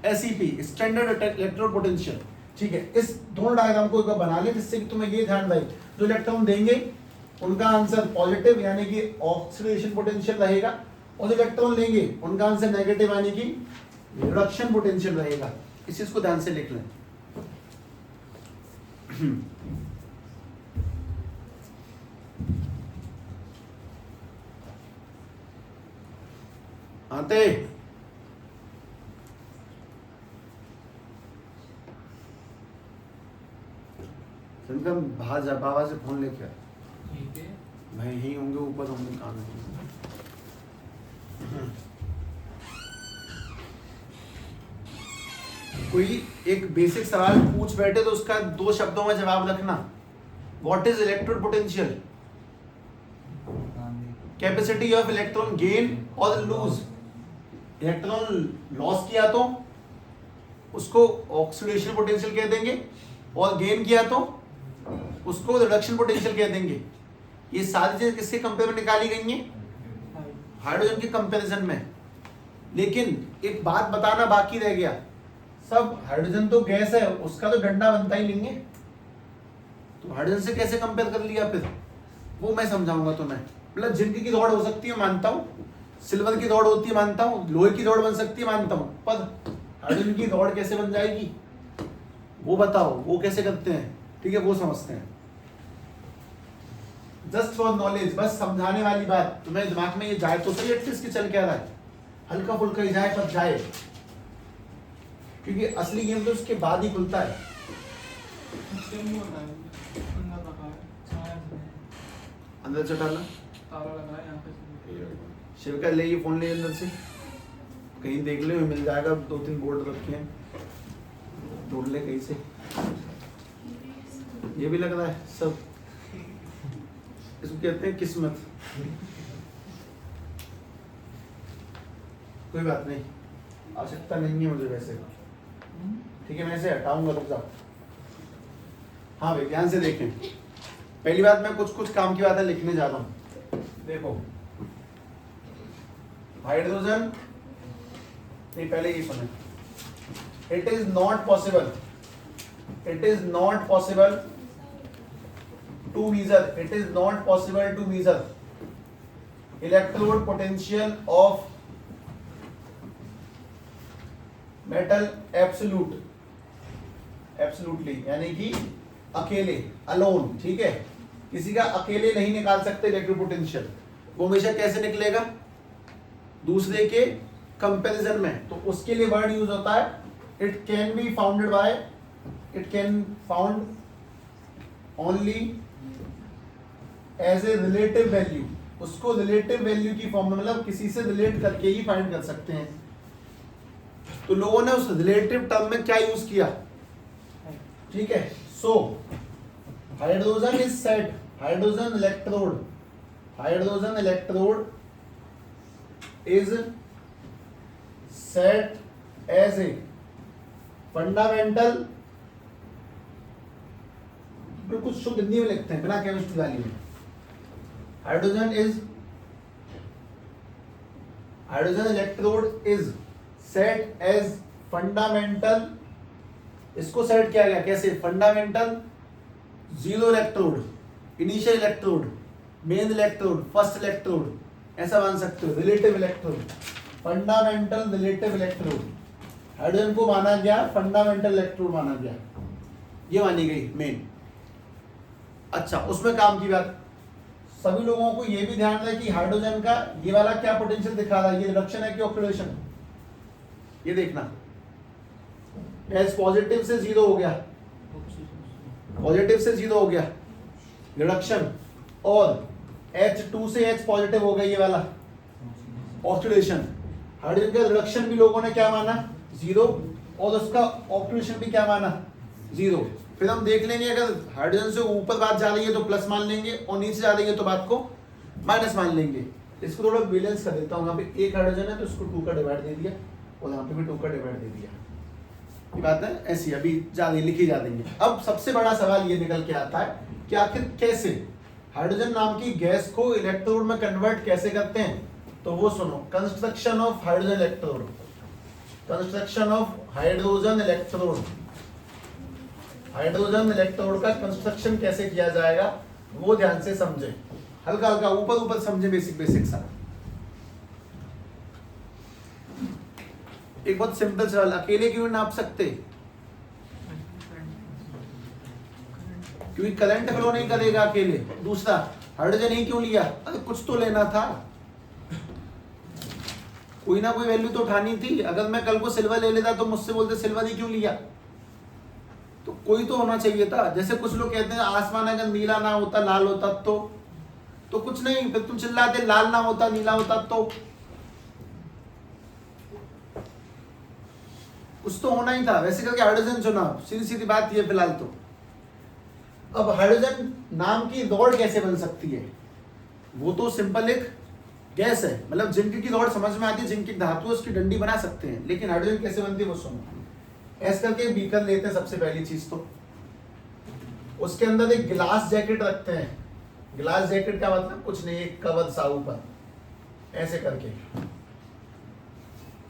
SEP, standard electrode potential. ठीक है, इस दोनों डायग्राम को एक बार बना ले जिससे कि तुम्हें ये ध्यान रहे जो इलेक्ट्रॉन देंगे उनका आंसर पॉजिटिव यानी कि ऑक्सीडेशन पोटेंशियल रहेगा, और जो इलेक्ट्रॉन लेंगे उनका आंसर नेगेटिव यानी कि रिडक्शन पोटेंशियल रहेगा। इस चीज को ध्यान से लिख लें। आते बाहर जा, बाबा से फोन लेके आ। ठीक है, मैं यहीं होंगे, ऊपर होंगे, काम है। कोई एक बेसिक सवाल पूछ बैठे तो उसका 2 शब्दों में जवाब रखना। What is electrode potential? Capacity of electron gain और लूज। इलेक्ट्रॉन लॉस किया तो उसको ऑक्सीडेशन पोटेंशियल कह देंगे, और गेन किया तो उसको रिडक्शन पोटेंशियल कह देंगे। ये सारी चीजें किसके कंपेयर में निकाली गई हैं? हाइड्रोजन के कंपैरिजन में। लेकिन एक बात बताना बाकी रह गया, सब हाइड्रोजन तो गैस है, उसका तो डंडा बनता ही नहीं है, तो हाइड्रोजन से कैसे कंपेयर कर लिया फिर, वो मैं समझाऊंगा तुम्हें। मतलब जिंक की दौड़ हो सकती है मानता हूँ, सिल्वर की दौड़ होती है मानता हूँ, लोहे की दौड़ बन सकती है मानता हूँ, पर हाइड्रोजन की दौड़ कैसे बन जाएगी वो बताओ, वो कैसे करते हैं? ठीक है, वो समझते हैं। जस्ट फॉर नॉलेज, बस समझाने वाली बात, तुम्हें दिमाग में ये जाए तो सही एटलीस्ट कि चल क्या रहा है, हल्का फुल्का ही जाए पर जाए, क्योंकि असली गेम तो उसके बाद ही खुलता है। अंदर से डालना, ताला लगा है यहाँ पे। शिव का ले ये फोन ले अंदर से, कहीं देख ले मिल जाएगा, 2-3 बोर्ड रखे हैं, ढूंढ ले कहीं से। ये भी लग रहा है सब, इसको कहते हैं किस्मत। कोई बात नहीं, आवश्यकता नहीं है मुझे वैसे, ठीक है, मैं इसे हटाऊंगा, रुक जाओ। हाँ भाई ध्यान से देखें, पहली बात मैं कुछ काम की बातें लिखने जा रहा हूं। देखो हाइड्रोजन, नहीं पहले ये सुने, it is not possible to measure electrode potential of metal absolutely, यानी कि अकेले, अलोन, ठीक है, किसी का अकेले नहीं निकाल सकते इलेक्ट्रोड पोटेंशियल। वो हमेशा कैसे निकलेगा? दूसरे के कंपैरिजन में। तो उसके लिए वर्ड यूज होता है it can found only as a relative value. उसको रिलेटिव वैल्यू की फॉर्म में, मतलब किसी से रिलेट करके ही फाइंड कर सकते हैं। तो लोगों ने उस रिलेटिव टर्म में क्या यूज किया? ठीक है, so hydrogen is set, hydrogen electrode is set as a fundamental, कुछ शुद्ध हिंदी में लिखते हैं बिना केमिस्ट्री वाली में। Hydrogen electrode is set as fundamental, इसको सेट किया गया कैसे? Fundamental, zero electrode, initial electrode, main electrode, first electrode, ऐसा मान सकते हो। Relative electrode, fundamental relative electrode, hydrogen को माना गया फंडामेंटल इलेक्ट्रोड माना गया, ये मानी गई मेन। अच्छा, उसमें काम की बात, सभी लोगों को ये भी ध्यान रहे कि हाइड्रोजन का ये वाला क्या पोटेंशियल दिखा रहा है, ये रिडक्शन है कि ऑक्सीडेशन? ये देखना, एच पॉजिटिव से 0 हो गया, पॉजिटिव से 0 हो गया रिडक्शन, और H2 से H पॉजिटिव हो गया ये वाला ऑक्सीडेशन। हाइड्रोजन का रिडक्शन भी लोगों ने क्या माना? 0, और उसका ऑक्सीडेशन भी क्या माना? 0। फिर हम देख लेंगे अगर हाइड्रोजन से ऊपर बात जा रही है तो प्लस मान लेंगे, और नीचे जा रही है तो बात को माइनस मान लेंगे। इसको थोड़ा बैलेंस कर देता हूँ, यहाँ पे एक हाइड्रोजन है तो इसको 2 का डिवाइड दे दिया, और यहाँ पे भी 2 का डिवाइड दे दिया। ये बात है ऐसी, अभी जा रही लिखी जा रही है। अब सबसे बड़ा सवाल ये निकल के आता है कि आखिर कैसे हाइड्रोजन नाम की गैस को इलेक्ट्रोड में कन्वर्ट कैसे करते हैं? तो वो सुनो, construction of hydrogen electrode, hydrogen electrode का कंस्ट्रक्शन कैसे किया जाएगा वो ध्यान से समझे, हल्का हल्का ऊपर ऊपर समझे, बेसिक बेसिक सा। एक बहुत सिंपल सवाल, अकेले क्यों नाप सकते? क्योंकि करंट फ्लो नहीं करेगा अकेले। दूसरा, हाइड्रोजन ही क्यों लिया? अरे कुछ तो लेना था, कोई ना कोई वैल्यू तो उठानी थी। अगर मैं कल को सिल्वर ले लेता तो मुझसे बोलते सिल्वर ही क्यों लिया, तो कोई तो होना चाहिए था। जैसे कुछ लोग कहते हैं आसमान अगर नीला ना होता लाल होता तो कुछ नहीं, फिर तुम चिल्लाते लाल ना होता नीला होता तो कुछ तो होना ही था। वैसे करके हाइड्रोजन चुना, सीधी सीधी बात ये फिलहाल तो। अब हाइड्रोजन नाम की दौड़ कैसे बन सकती है? वो तो सिंपल एक गैस है, मतलब जिंक की दौड़ समझ में आती है, जिंक की धातु उसकी डंडी बना सकते हैं, लेकिन हाइड्रोजन कैसे बनती है वो सुनो। ऐसे करके बीकर लेते हैं सबसे पहली चीज, तो उसके अंदर एक गिलास जैकेट रखते हैं। गिलास जैकेट का मतलब कुछ नहीं, एक कवर सा ऊपर ऐसे करके,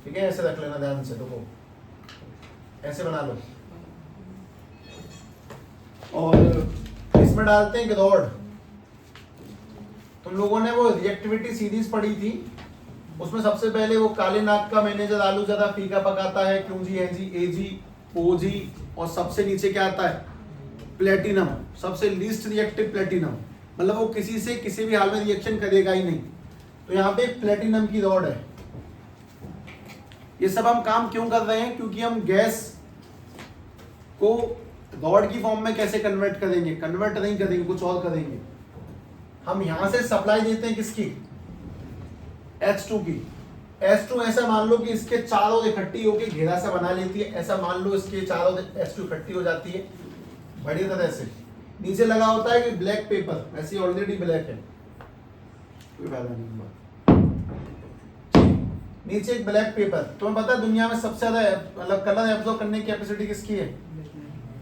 ठीक है, ऐसे रख लेना ध्यान से, देखो ऐसे बना लो। और इसमें डालते हैं ग्रोड। तुम लोगों ने वो रिएक्टिविटी सीरीज पढ़ी थी, उसमें सबसे पहले वो काले नाग का मैनेजर आलू ज्यादा फीका पकाता है, क्यों जी, है जी, ए जी, ओ जी, और सबसे नीचे क्या आता है? प्लेटिनम, सबसे लीस्ट रिएक्टिव प्लेटिनम, मतलब वो किसी से किसी भी हाल में रिएक्शन करेगा ही नहीं। तो यहाँ पे प्लेटिनम की रॉड है। ये सब हम काम क्यों कर रहे हैं? क्योंकि हम गैस को रॉड की फॉर्म में कैसे कन्वर्ट करेंगे? कन्वर्ट नहीं करेंगे, कुछ और करेंगे। हम यहां से सप्लाई देते हैं किसकी? H2 की। H2 ऐसा मान लो कि इसके चारों इकट्ठी होकर घेरा सा बना लेती है, ऐसा मान लो इसके चारों H2 इकट्ठी हो जाती है बढ़िया तरह से। नीचे लगा होता है कि ब्लैक पेपर, वैसे ऑलरेडी ब्लैक है, कोई फायदा नहीं। नीचे एक ब्लैक पेपर। तुम्हें पता है दुनिया में सबसे ज्यादा मतलब कलर एब्जॉर्ब करने की कैपेसिटी किसकी है?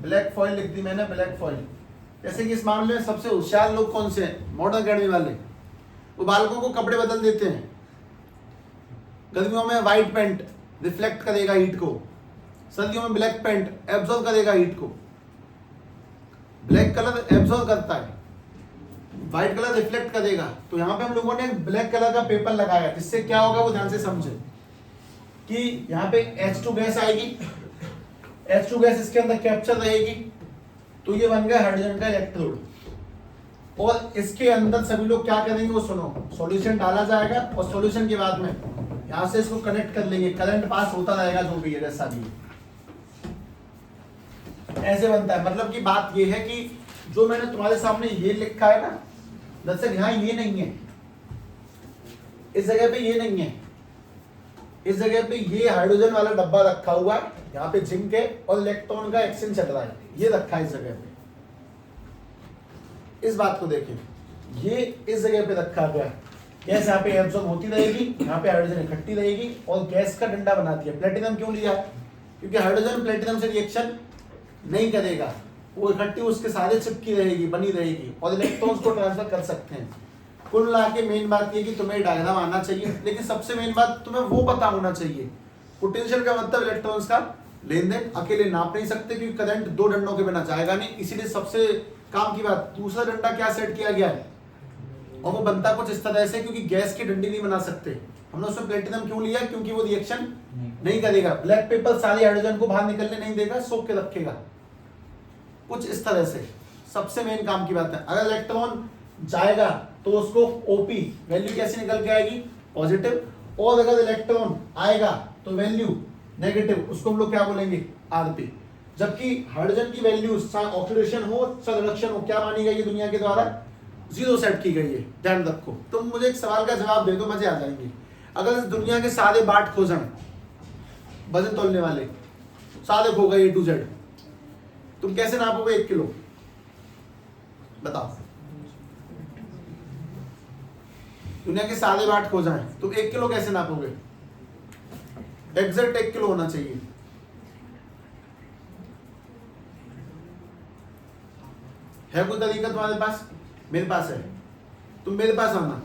ब्लैक फॉइल लिख दी मैंने, ब्लैक फॉइल। जैसे कि इस मामले में सबसे होशियार लोग कौन से हैं? मॉडर्न अकेडमी वाले। वो बालकों को कपड़े बदल देते हैं। गर्मियों में व्हाइट पैंट रिफ्लेक्ट करेगा हीट को, सर्दियों में ब्लैक पैंट एब्जॉर्ब करेगा हीट को। ब्लैक कलर एब्जॉर्ब करता है, व्हाइट कलर रिफ्लेक्ट करेगा। तो यहाँ पे हम लोगों ने ब्लैक कलर का पेपर लगाया, जिससे क्या होगा वो ध्यान से समझे कि यहाँ पे H2 गैस आएगी, H2 गैस इसके अंदर कैप्चर रहेगी, तो ये बन गया हाइड्रोजन का इलेक्ट्रोड। और इसके अंदर सभी लोग क्या करेंगे वो सुनो, सॉल्यूशन डाला जाएगा और सॉल्यूशन के बाद में यहाँ से इसको कनेक्ट कर लेंगे, करंट पास होता रहेगा जो भी है जैसा भी है। ऐसे बनता है। मतलब की बात ये है कि जो मैंने तुम्हारे सामने ये लिखा है ना, दरअसल यहाँ ये नहीं है, इस जगह पे ये नहीं है, इस जगह पे ये हाइड्रोजन वाला डब्बा रखा हुआ है, यहाँ पे जिंक है और इलेक्ट्रॉन का एक्सचेंज चल रहा है, ये रखा है इस जगह पे। इस बात को देखें, ये इस जगह पे रखा गया है। गैस यहाँ पे एब्जॉर्ब होती रहेगी, यहाँ पे हाइड्रोजन इकट्ठी रहेगी और गैस का डंडा बनाती है। प्लेटिनम क्यों लिया है? क्योंकि हाइड्रोजन प्लेटिनम से रिएक्शन नहीं करेगा, वो इकट्ठी उसके सारे चिपकी रहेगी, बनी रहेगी और इलेक्ट्रॉन्स को ट्रांसफर कर सकते हैं। कुल मिला के मेन बात ये कि तुम्हें डायग्राम आना चाहिए, लेकिन सबसे मेन बात तुम्हें वो पता होना चाहिए। पोटेंशियल का मतलब इलेक्ट्रॉन्स का लेन देन। अकेले नाप नहीं सकते क्योंकि करंट दो डंडों के बिना जाएगा नहीं, इसीलिए सबसे काम की बात, दूसरा डंडा क्या सेट किया गया है और वो बनता कुछ इस तरह से, क्योंकि गैस की डंडी नहीं बना सकते। हमने उसमें प्लेटिनम क्यों लिया? क्योंकि वो रिएक्शन नहीं करेगा। ब्लैक पेपर सारे हाइड्रोजन को बाहर निकलने नहीं देगा, सोख के रखेगा, कुछ इस तरह से। सबसे मेन काम की बात है, अगर इलेक्ट्रॉन जाएगा तो उसको ओपी वैल्यू कैसे निकल के आएगी? पॉजिटिव। और अगर इलेक्ट्रॉन आएगा तो वैल्यू नेगेटिव, उसको हम लोग क्या बोलेंगे? आरपी। जबकि हाइड्रोजन की वैल्यू चाहे ऑक्सीडेशन हो चाहे रिडक्शन हो, क्या मानी गई है दुनिया के द्वारा? जीरो सेट की गई है। ध्यान रखो। तुम मुझे एक सवाल का जवाब दे दो, मजे आ जाएंगे। अगर इस दुनिया के सारे बाट खो जाएं, वजन तोलने वाले सारे खो गए A to Z, तुम कैसे नापोगे 1 किलो? बताओ। दुनिया के सारे बाट खो जाएं, तुम 1 किलो कैसे नापोगे? एग्जैक्ट 1 किलो होना चाहिए। है कोई तरीका तुम्हारे पास? मेरे पास है, तुम मेरे पास आना।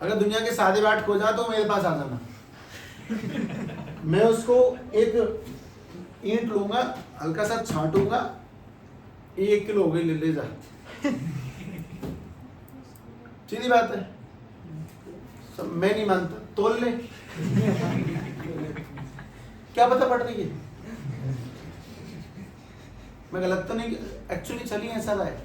अगर दुनिया के सारे बाट खो जाए तो मेरे पास आ जाना। मैं उसको एक ईंट लूंगा, हल्का सा छांटूंगा, 1 किलो हो गई, ले जा। सीधी बात है, सब मैं नहीं मानता, तोल ले। क्या पता पड़ रही है, मैं गलत तो नहीं, एक्चुअली चलिए ऐसा रहा है,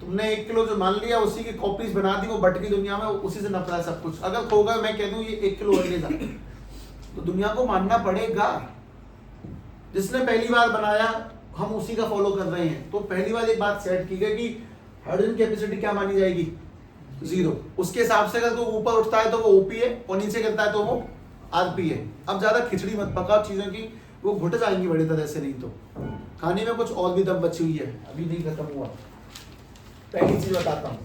तुमने 1 किलो जो मान लिया उसी की कॉपीज बना दी, वो बट की दुनिया में उसी से नफरा सब कुछ। अगर खोगा मैं कह दूं ये 1 किलो ले जा, तो दुनिया को मानना पड़ेगा। जिसने पहली बार बनाया हम उसी का फॉलो कर रहे हैं। तो पहली बार एक बात सेट की गई कि हाइड्रोजन कैपेसिटी क्या मानी जाएगी, 0। उसके हिसाब से अगर तो ऊपर उठता है तो वो ओपी है, और नीचे गिरता है तो वो आरपी है। अब ज्यादा खिचड़ी मत पकाओ चीजों की, वो घुट जाएंगी बड़ी तरह से, नहीं तो खाने में कुछ और भी दम बची हुई है, अभी नहीं खत्म हुआ। पहली चीज बताता हूँ,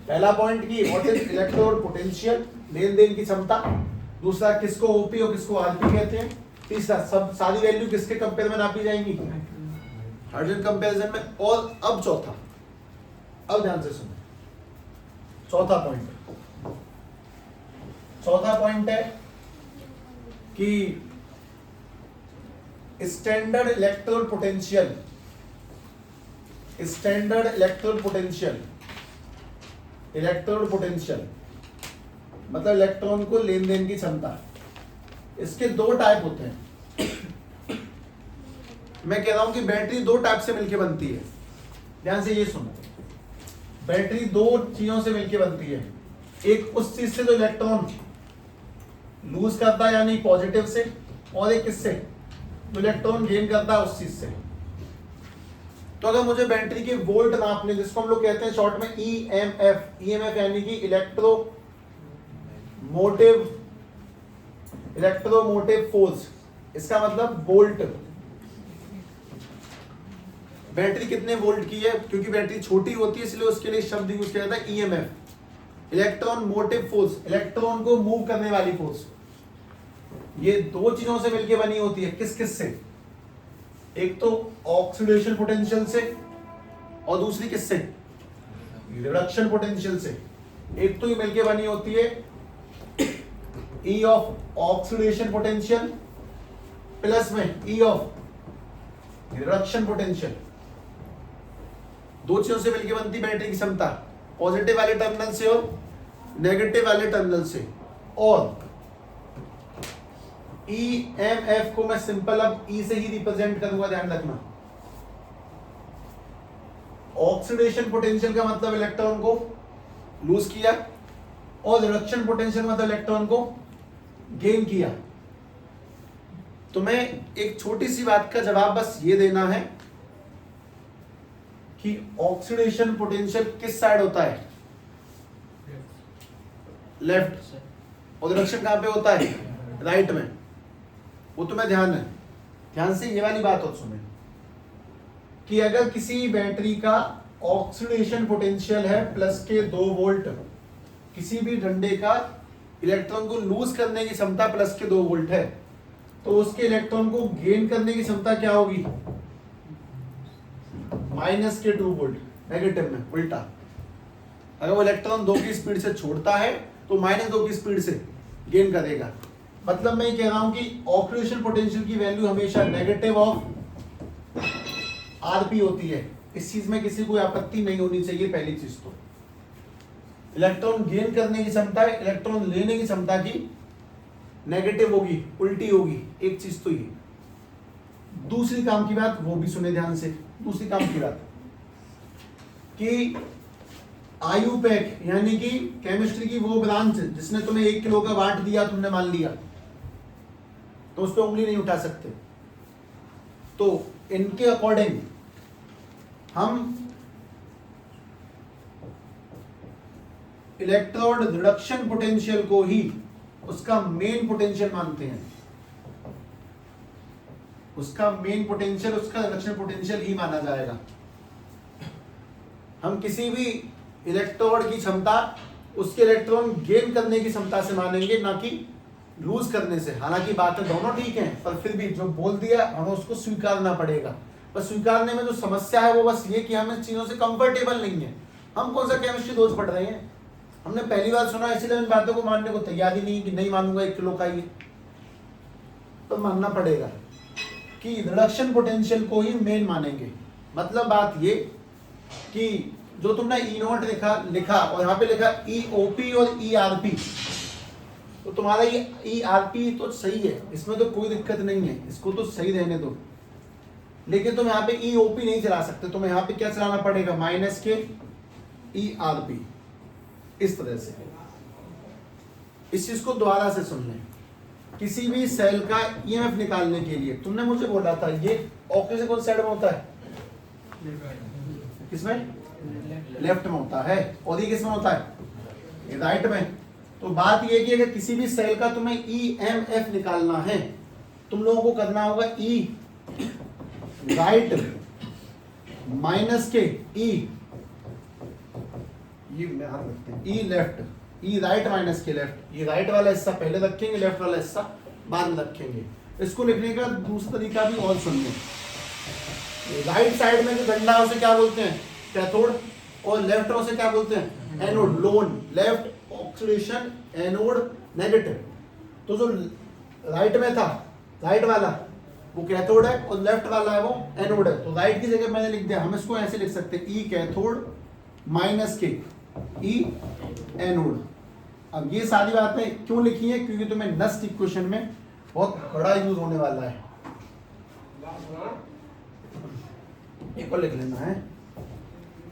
पहला पॉइंट की व्हाट इज इलेक्ट्रोड पोटेंशियल, लेन देन की क्षमता। दूसरा किसको ओपी और किसको आरपी कहते हैं। तीसरा सब सारी वैल्यू किसके कंपेयर में नापी जाएंगी, हाइड्रोजन कंपैरिजन में। और अब चौथा, अब ध्यान से सुनो, चौथा पॉइंट है कि स्टैंडर्ड इलेक्ट्रोड पोटेंशियल, मतलब इलेक्ट्रॉन को लेन देन की क्षमता। इसके 2 टाइप होते हैं। मैं कह रहा हूं कि बैटरी 2 टाइप से मिलकर बनती है, ध्यान से ये सुनो। बैटरी 2 चीजों से मिलकर बनती है, एक उस चीज से जो इलेक्ट्रॉन लूज करता है यानी पॉजिटिव से, और एक किससे जो इलेक्ट्रॉन गेन करता है उस चीज से। तो अगर मुझे बैटरी के वोल्ट नापने, जिसको हम लोग कहते हैं शॉर्ट में ईएमएफ यानी कि इलेक्ट्रोमोटिव फोर्स, इसका मतलब वोल्ट। बैटरी कितने वोल्ट की है, क्योंकि बैटरी छोटी होती है इसलिए उसके लिए शब्द यूज किया जाता है EMF, electron motive force, electron को मूव करने वाली फोर्स। ये 2 चीजों से मिलकर बनी होती है। किस किस से, एक तो ऑक्सीडेशन पोटेंशियल से, और दूसरी किससे, रिडक्शन पोटेंशियल से। एक तो ये मिलकर बनी होती है E of oxidation potential plus में E ऑफ रिडक्शन पोटेंशियल। 2 चीजों से मिलकर बनती बैटरी की क्षमता, पॉजिटिव वाले टर्मिनल से और नेगेटिव वाले टर्मिनल से। और EMF को मैं सिंपल अब E से ही रिप्रेजेंट करूंगा, ध्यान रखना। ऑक्सीडेशन पोटेंशियल का मतलब इलेक्ट्रॉन को लूज किया, और रिडक्शन पोटेंशियल मतलब इलेक्ट्रॉन को गेन किया। तो मैं एक छोटी सी बात का जवाब बस ये देना है कि ऑक्सीडेशन पोटेंशियल किस साइड होता है, लेफ्ट, और रिडक्शन कहां पे होता है, राइट में। वो तुम्हें ध्यान से ये वाली बात और सुने कि अगर किसी बैटरी का ऑक्सीडेशन पोटेंशियल है प्लस के 2 वोल्ट, किसी भी डंडे का इलेक्ट्रॉन को लूज करने की क्षमता प्लस के 2 वोल्ट है, तो उसके इलेक्ट्रॉन को गेन करने की क्षमता क्या होगी, माइनस के 2 वोल्ट, नेगेटिव में उल्टा। अगर वो इलेक्ट्रॉन 2 की स्पीड से छोड़ता है तो -2 की स्पीड से गेन करेगा। मतलब मैं ये कह रहा हूं कि ऑक्सीडेशन पोटेंशियल की वैल्यू हमेशा नेगेटिव ऑफ आरपी होती है। इस चीज में किसी को आपत्ति नहीं होनी चाहिए। पहली चीज तो इलेक्ट्रॉन गेन करने की क्षमता है, इलेक्ट्रॉन लेने की क्षमता की नेगेटिव होगी, उल्टी होगी। एक चीज तो ये। दूसरी काम की बात वो भी सुने ध्यान से। दूसरी काम की बात कि आयुपैक यानी कि केमिस्ट्री की वो ब्रांच जिसने तुम्हें 1 किलो का वाट दिया, तुमने मान लिया, तो उस पर उंगली नहीं उठा सकते। तो इनके अकॉर्डिंग हम इलेक्ट्रोड रिडक्शन पोटेंशियल को ही उसका मेन पोटेंशियल मानते हैं। उसका मेन पोटेंशियल, उसका रिडक्शन पोटेंशियल ही माना जाएगा। हम किसी भी इलेक्ट्रोड की क्षमता उसके इलेक्ट्रॉन गेन करने की क्षमता से मानेंगे, ना कि लूज करने से। हालांकि बातें दोनों ठीक हैं, पर फिर भी जो बोल दिया हमें उसको स्वीकारना पड़ेगा। बस स्वीकारने में जो समस्या है वो बस ये कि हम इन चीजों से कंफर्टेबल नहीं है। हम कौन सा केमिस्ट्री दोष पढ़ रहे हैं, हमने पहली बार सुना, इसलिए इन बातों को मानने को तैयार ही नहीं कि नहीं मानूंगा 1 किलो का ये, तो मानना पड़ेगा। कि रिडक्शन पोटेंशियल को ही मेन मानेंगे। मतलब बात ये कि जो तुमने ई नोट लिखा और यहाँ पे लिखा EOP और ERP, तो तुम्हारा ये ERP तो सही है, इसमें तो कोई दिक्कत नहीं है, इसको तो सही रहने दो। लेकिन तुम यहाँ पे EOP नहीं चला सकते, तुम्हें यहाँ पे क्या चलाना पड़ेगा, माइनस के ERP, इस तरह से। इस चीज को दोबारा से सुन लें। किसी भी सेल का EMF निकालने के लिए तुमने मुझे बोला था ये ऑक्सीजन कौन साइड में होता है, किसमें, लेफ्ट में होता है, और ये किसमें होता है, ये राइट में। तो बात ये कि अगर किसी भी सेल का तुम्हें EMF निकालना है, तुम लोगों को करना होगा E राइट माइनस के E, ये में हाथ रखते हैं, E left, E right minus के लेफ्ट। ये राइट वाला हिस्सा पहले रखेंगे, लेफ्ट वाला हिस्सा बाद में रखेंगे। इसको लिखने का दूसरा तरीका भी और सुन लें। राइट साइड में जो डंडा है उसे क्या बोलते हैं, कैथोड, और लेफ्ट उसे क्या बोलते हैं, anode. Loan left oxidation, anode negative. तो जो राइट में था, राइट वाला वो कैथोड है और लेफ्ट वाला है वो एनोड है। तो राइट की जगह मैंने लिख दिया, हम इसको ऐसे लिख सकते हैं, E कैथोड माइनस के E एनोड। अब ये सारी बातें क्यों लिखी है, क्योंकि तुम्हें नेक्स्ट इक्वेशन में बहुत बड़ा यूज होने वाला है। एक और लिख लेना है,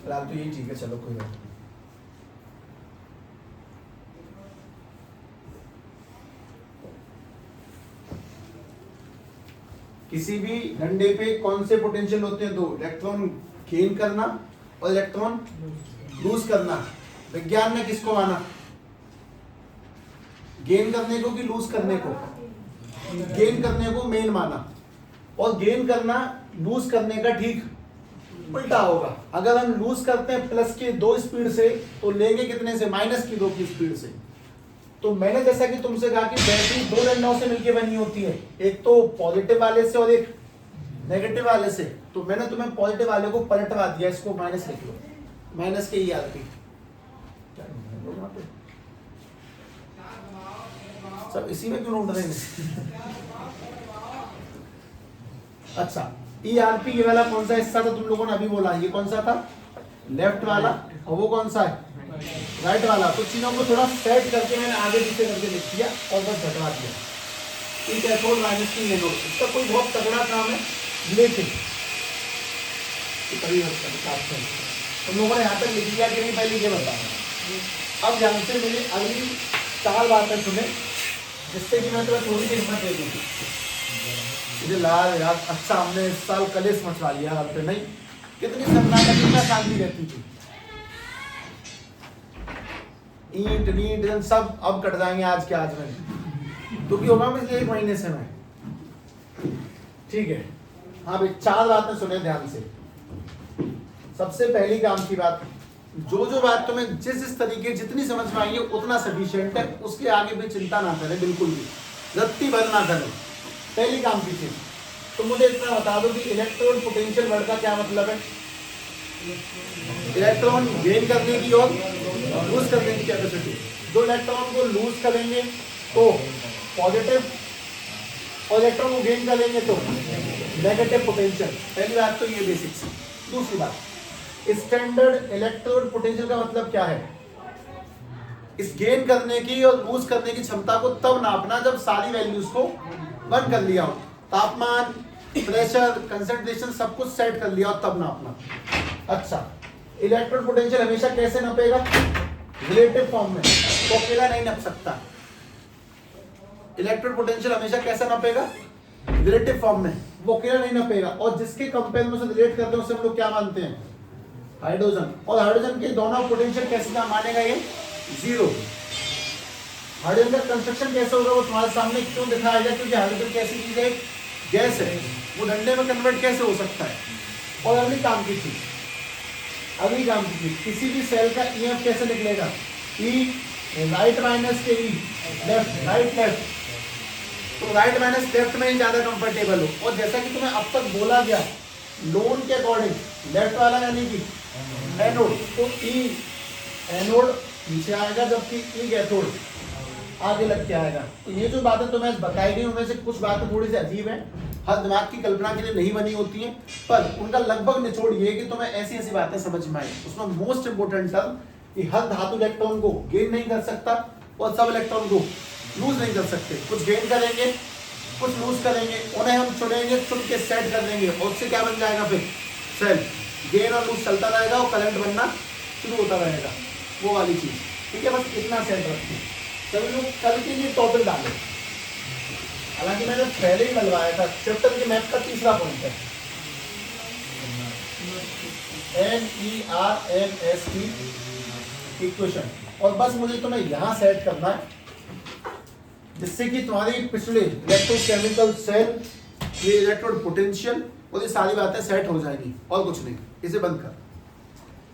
फिलहाल तो यही ठीक है, चलो कोई बात नहीं। किसी भी डंडे पे कौन से पोटेंशियल होते हैं, दो, इलेक्ट्रॉन गेन करना और इलेक्ट्रॉन लूज करना। विज्ञान ने किसको माना, गेन करने को कि लूज करने को, गेन करने को मेन माना। और गेन करना लूज करने का ठीक उल्टा होगा। अगर हम लूज करते हैं प्लस के 2 स्पीड से, तो लेंगे कितने से, माइनस की 2 की स्पीड से। तो मैंने जैसा कि तुमसे कहा कि बैटरी 2 डंडों से मिलकर बनी होती है, एक तो पॉजिटिव वाले से और एक नेगेटिव वाले से। तो मैंने तुम्हें पॉजिटिव वाले को पलटवा दिया, इसको माइनस लिख लो, माइनस के ERP। सब इसी में क्यों ढूंढ रहे हैं? अच्छा, ERP ये वाला कौन सा हिस्सा था तुम लोगों ने अभी बोला, ये कौन सा था, लेफ्ट वाला, और वो कौन सा है, राइट वाला। तो चीजों को थोड़ा सेट करके मैंने आगे पीछे करके लिख दिया और बस घटवा दिया। E कैथोड माइनस की एनोड, इसका कोई बहुत तगड़ा काम है, लेकिन तुम लोगों ने यहाँ तक लिख दिया कि नहीं, पहले ये बताना। अब ध्यान से मेरी अगली 4 बातें सुने, जिससे कि मैं तुम्हें थोड़ी सी हिम्मत दे दूँगी। मुझे लाल यार, अच्छा हमने इस साल कलेश मचवा लिया घर पे, नहीं कितनी सन्नाटा, कितना शांति रहती थी। ईंट नीट सब अब कट जाएंगे आज के आज में, क्योंकि होगा पिछले 1 महीने से मैं, ठीक है। हाँ भाई, 4 बातें सुने ध्यान से। सबसे पहली काम की बात, जो बात तुम्हें जिस तरीके जितनी समझ में आई है उतना सफिशिएंट है, उसके आगे भी चिंता ना करें, बिल्कुल भी रत्ती भर ना करें। पहली काम की चीज, तो मुझे इतना बता दो कि इलेक्ट्रॉन पोटेंशियल वर्ड का क्या मतलब है। इलेक्ट्रॉन गेन करने की और लूज करने की कैपेसिटी। जो इलेक्ट्रॉन को लूज करेंगे तो पॉजिटिव, और इलेक्ट्रॉन को गेन करेंगे तो नेगेटिव पोटेंशियल। पहली बात तो ये बेसिक्स। दूसरी बात, स्टैंडर्ड इलेक्ट्रोड पोटेंशियल का मतलब क्या है, इस गेन करने की और लूज करने की क्षमता को तब नापना जब सारी वैल्यूज को बंद कर लिया हो, तापमान, प्रेशर, कंसंट्रेशन सब कुछ सेट कर लिया हो, तब नापना। अच्छा, इलेक्ट्रोड पोटेंशियल हमेशा कैसे नापेगा, रिलेटिव फॉर्म में, तो अकेला नहीं नाप सकता। इलेक्ट्रोड पोटेंशियल हमेशा कैसा नापेगा, रिलेटिव फॉर्म में, वो अकेला नहीं नापेगा। और जिसके कंपेयर में उसे रिलेट करते हैं उसे हम लोग क्या मानते हैं, हाइड्रोजन। और हाइड्रोजन के दोनों पोटेंशियल कैसे ना मानेगा, ये 0। हाइड्रोजन का कंस्ट्रक्शन कैसे होगा वो तुम्हारे सामने क्यों दिखाएगा, क्योंकि हाइड्रोजन कैसी चीज है, गैस है, वो डंडे में कन्वर्ट कैसे हो सकता है। और अगली काम की चीज, किसी भी सेल का EMF कैसे निकलेगा, E राइट माइनस के E लेफ्ट, राइट लेफ्ट। तो राइट माइनस लेफ्ट में ही ज्यादा कंफर्टेबल हो। और जैसा कि तुम्हें अब तक बोला गया, लोन के अकॉर्डिंग लेफ्ट वाला यानी कि एनोड, तो E एनोड नीचे आएगा, जबकि E कैथोड आगे लग के आएगा। तो ये जो बातें तुम्हें बताई गई उनमें से कुछ बातें थोड़ी सी अजीब है, हर दिमाग की कल्पना के लिए नहीं बनी होती हैं, पर उनका लगभग निचोड़ ये है कि तुम्हें ऐसी ऐसी बातें समझ में आई। उसमें मोस्ट इंपोर्टेंट टर्म कि हर धातु इलेक्ट्रॉन को गेन नहीं कर सकता और सब इलेक्ट्रॉन को लूज नहीं कर सकते। कुछ गेन करेंगे, कुछ लूज करेंगे, उन्हें हम चुनेंगे, चुन के सेट कर देंगे और उससे क्या बन जाएगा फिर सेल। गेन और लूज चलता रहेगा और करंट बनना शुरू होता रहेगा, वो वाली चीज। ठीक है, बस इतना सेट रखते हैं। सभी लोग कल के लिए टॉपिक डालें, हालांकि मैंने पहले ही डलवाया था। चैप्टर के मैथ का तीसरा पॉइंट है NERMS की इक्वेशन, और बस मुझे तुम्हें यहाँ सेट करना है जिससे कि तुम्हारी पिछले इलेक्ट्रोकेमिकल सेल, ये इलेक्ट्रोड पोटेंशियल और ये सारी बातें सेट हो जाएंगी, और कुछ नहीं। इसे बंद कर।